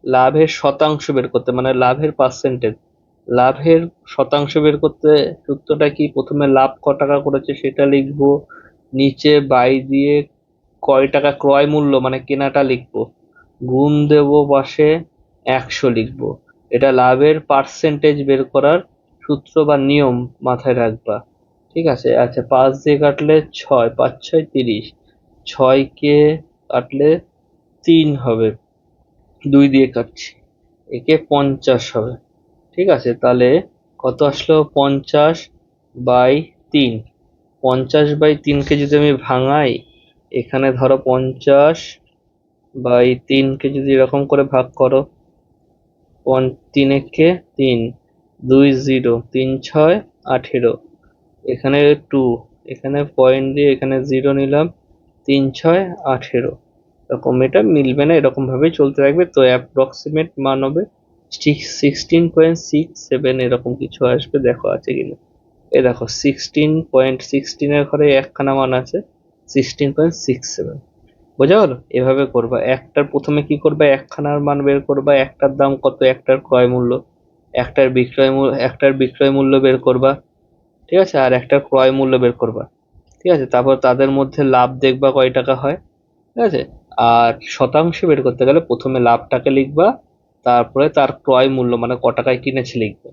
লাভের শতাংশ বের করতে, মানে লাভের পার্সেন্টেজ। লাভের শতাংশ বের করতে সূত্রটা কি? প্রথমে লাভ ক টাকা করেছে সেটা লিখবো, নিচে বাই দিয়ে কয় টাকা ক্রয় মূল্য মানে কেনাটা লিখবো, গুণ দেবো পাশে 100 লিখবো। এটা লাভের পার্সেন্টেজ বের করার সূত্র বা নিয়ম মাথায় রাখবা। ঠিক আছে, আচ্ছা, 5 দিয়ে কাটলে 6, 5×6 = 30, 6কে কাটলে 3 হবে, 2 দিয়ে কাটছি, একে 50 হবে। ঠিক আছে, তাহলে কত আসলো? 50/3। 50/3কে যদি আমি ভাঙাই, এখানে ধরো 50/3কে যদি এরকম করে ভাগ করো, 3 3, 2 0, 3 6 18, এখানে 2, এখানে পয়েন্ট দিয়ে এখানে 0 নিলাম, 3 6 18। এরকম এটা মিলবে না, এরকম ভাবেই চলতে থাকবে। তো অ্যাপ্রক্সিমেট মান হবে 16.67 এরকম কিছু আসবে, দেখো আছে কিনা। এই দেখো 16.16 এর ঘরে একখানা মান আছে, 16.67। বোঝা গেল? এভাবে করবা। একটার প্রথমে কি করবা, একখানার মান বের করবা, একটার দাম কত, একটার ক্রয় মূল্য, একটার বিক্রয় মূল্য বের করবা। ঠিক আছে, আর একটার ক্রয় মূল্য বের করবা। ঠিক আছে, তারপর তাদের মধ্যে লাভ দেখবা কয় টাকা হয়। ঠিক আছে, আর শতাংশ বের করতে গেলে প্রথমে লাভটাকে লিখবা, তারপরে তার ক্রয় মূল্য মানে ক টাকায় কিনেছে লিখবে,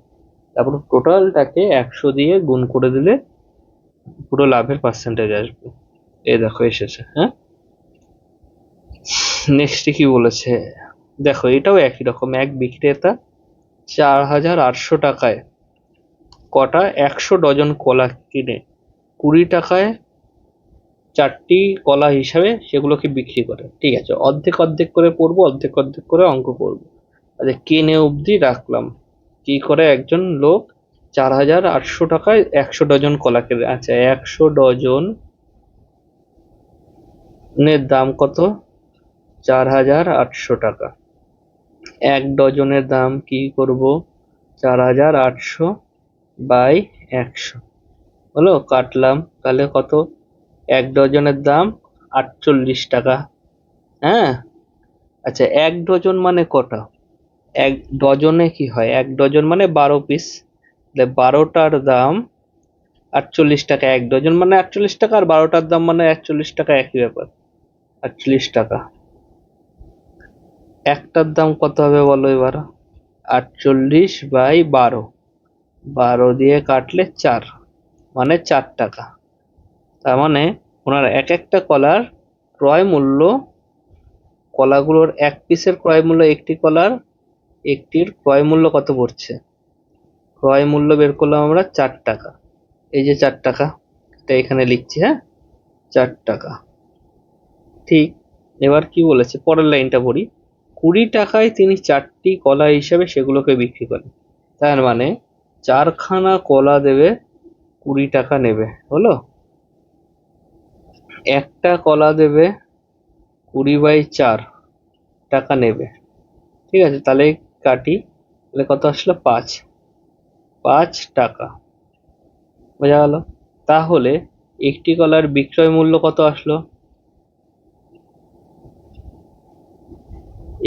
তারপর টোটালটাকে 100 দিয়ে গুণ করে দিলে পুরো লাভের পার্সেন্টেজ আসবে। এই দেখো এসেছে। হ্যাঁ, নেক্সট কি বলেছে, দেখো এটাও একই রকম। এক বিক্রেতা 4800 টাকায় কটা 100 ডজন কলা কিনে 20 টাকায় 4টি কলা হিসাবে সেগুলোকে বিক্রি করে। ঠিক আছে, অর্ধেক অর্ধেক করে পড়বো, অর্ধেক অর্ধেক করে অঙ্ক করবো। আচ্ছা, কিনে অবধি রাখলাম। কি করে একজন লোক 4800 টাকায় 100 ডজন কলা কিনে। আচ্ছা, 100 ডজনের দাম কত? 4800 টাকা। 1 ডজনের দাম কি করব? 4800 বাই 100 হলো, কাটলাম। তাহলে কত? 1 ডজনের দাম 48 টাকা। হ্যাঁ, আচ্ছা 1 ডজন মানে কটা? 1 ডজনে কি হয়? 1 ডজন মানে 12 পিস। 12টার দাম 48 টাকা। 1 ডজন মানে 48 টাকা, আর 12টার দাম মানে 48 টাকা, একই ব্যাপার। 48 টাকা। একটার দাম কত হবে বলো এবার? 48/12, 12 দিয়ে কাটলে 4, মানে 4 টাকা। তার মানে ওনার এক একটা কলার ক্রয় মূল্য, কলাগুলোর এক পিসের ক্রয় মূল্য, একটি কলার একটির ক্রয় মূল্য কত পড়ছে? ক্রয় মূল্য বের করলাম আমরা 4 টাকা। এই যে 4 টাকা, এটা এখানে লিখছি, হ্যাঁ, 4 টাকা। ঠিক। এবার কি বলেছে পরের লাইনটা পড়ি। 20 টাকায় তিনি 4টি কলা হিসাবে সেগুলোকে বিক্রি করেন। তার মানে 4খানা কলা দেবে, 20 টাকা নেবে, হলো। একটা কলা দেবে 20/4 টাকা নেবে। ঠিক আছে, তাহলে কাটি। তাহলে কত আসলো? 5 টাকা। বোঝা গেল? তাহলে একটি কলার বিক্রয় মূল্য কত আসলো?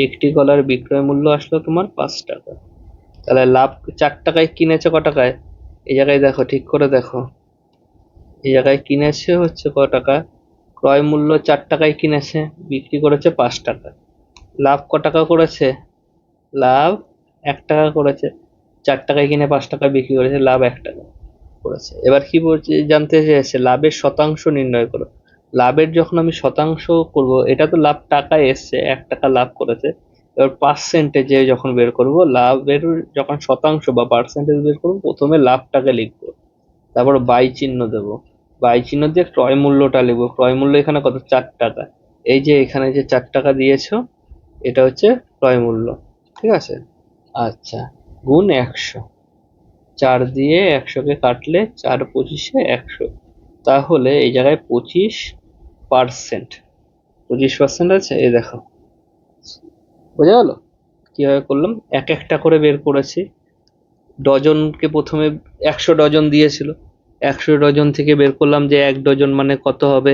একটি কলার বিক্রয় মূল্য আসলো তোমার 5 টাকা। তাহলে লাভ 4 টাকায় কিনেছে ক টাকায়? এই জায়গায় দেখো, ঠিক করে দেখো। এই জায়গায় কিনেছে হচ্ছে ক টাকা? ক্রয় মূল্য 4 টাকায় কিনেছে, বিক্রি করেছে 5 টাকা। লাভ ক টাকা করেছে? লাভ 1 টাকা করেছে। 4 টাকায় কিনে 5 টাকায় বিক্রি করেছে, লাভ 1 টাকা করেছে। এবার কি বলছে, জানতে চেয়েছে লাভের শতাংশ নির্ণয় করো। লাভের যখন আমি শতাংশ করব, এটা তো লাভ টাকায় এসছে, 1 টাকা লাভ করেছে। এবার পার্সেন্টেজে যখন বের করব, লাভের যখন শতাংশ বা পার্সেন্টেজ বের করবো, প্রথমে লাভটাকে লিখবো, তারপর বাই চিহ্ন দেবো। বাই চিহ্ন দিয়ে ক্রয় মূল্যটা লিখবো। ক্রয় মূল্য এখানে কত? 4 টাকা। এই যে এখানে যে 4 টাকা দিয়েছো, এটা হচ্ছে ক্রয় মূল্য। ঠিক আছে, আচ্ছা, গুণ 100। 4 দিয়ে 100কে কাটলে 4×25 100। তাহলে এই জায়গায় 25%, 25% আছে, এই দেখো। বোঝা গেল কিভাবে করলাম? এক একটা করে বের করেছি। ডজনকে প্রথমে 100 ডজন দিয়েছিল, 100 ডজন থেকে বের করলাম যে 1 ডজন মানে কত হবে।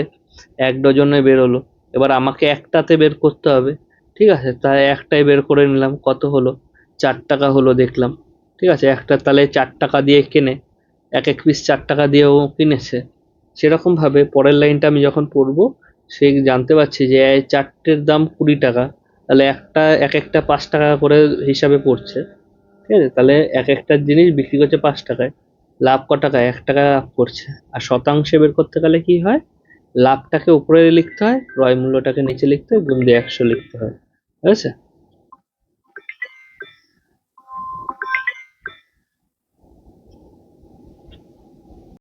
1 ডজনে বের হলো। এবার আমাকে একটাতে বের করতে হবে। ঠিক আছে, তাই একটাই বের করে নিলাম। কত হলো? 4 টাকা হলো, দেখলাম। ঠিক আছে, একটা তাহলে 4 টাকা দিয়ে কেনে, এক এক পিস 4 টাকা দিয়েও কিনেছে। সেরকম ভাবে পরের লাইনটা আমি যখন পড়বো, সে জানতে পারছি যে এই চারটের দাম 20 টাকা, তাহলে একটা এক একটা 5 টাকা করে হিসাবে পড়ছে। ঠিক আছে, তাহলে এক একটা জিনিস বিক্রি করছে 5 টাকায়, লাভ ক টাকা? 1 টাকা লাভ করছে। আর শতাংশে বের করতে গেলে কি হয়? লাভটাকে উপরে লিখতে হয়, ক্রয় মূল্যটাকে নিচে লিখতে হয়, গুণ দিয়ে 100 লিখতে হয়। ঠিক আছে?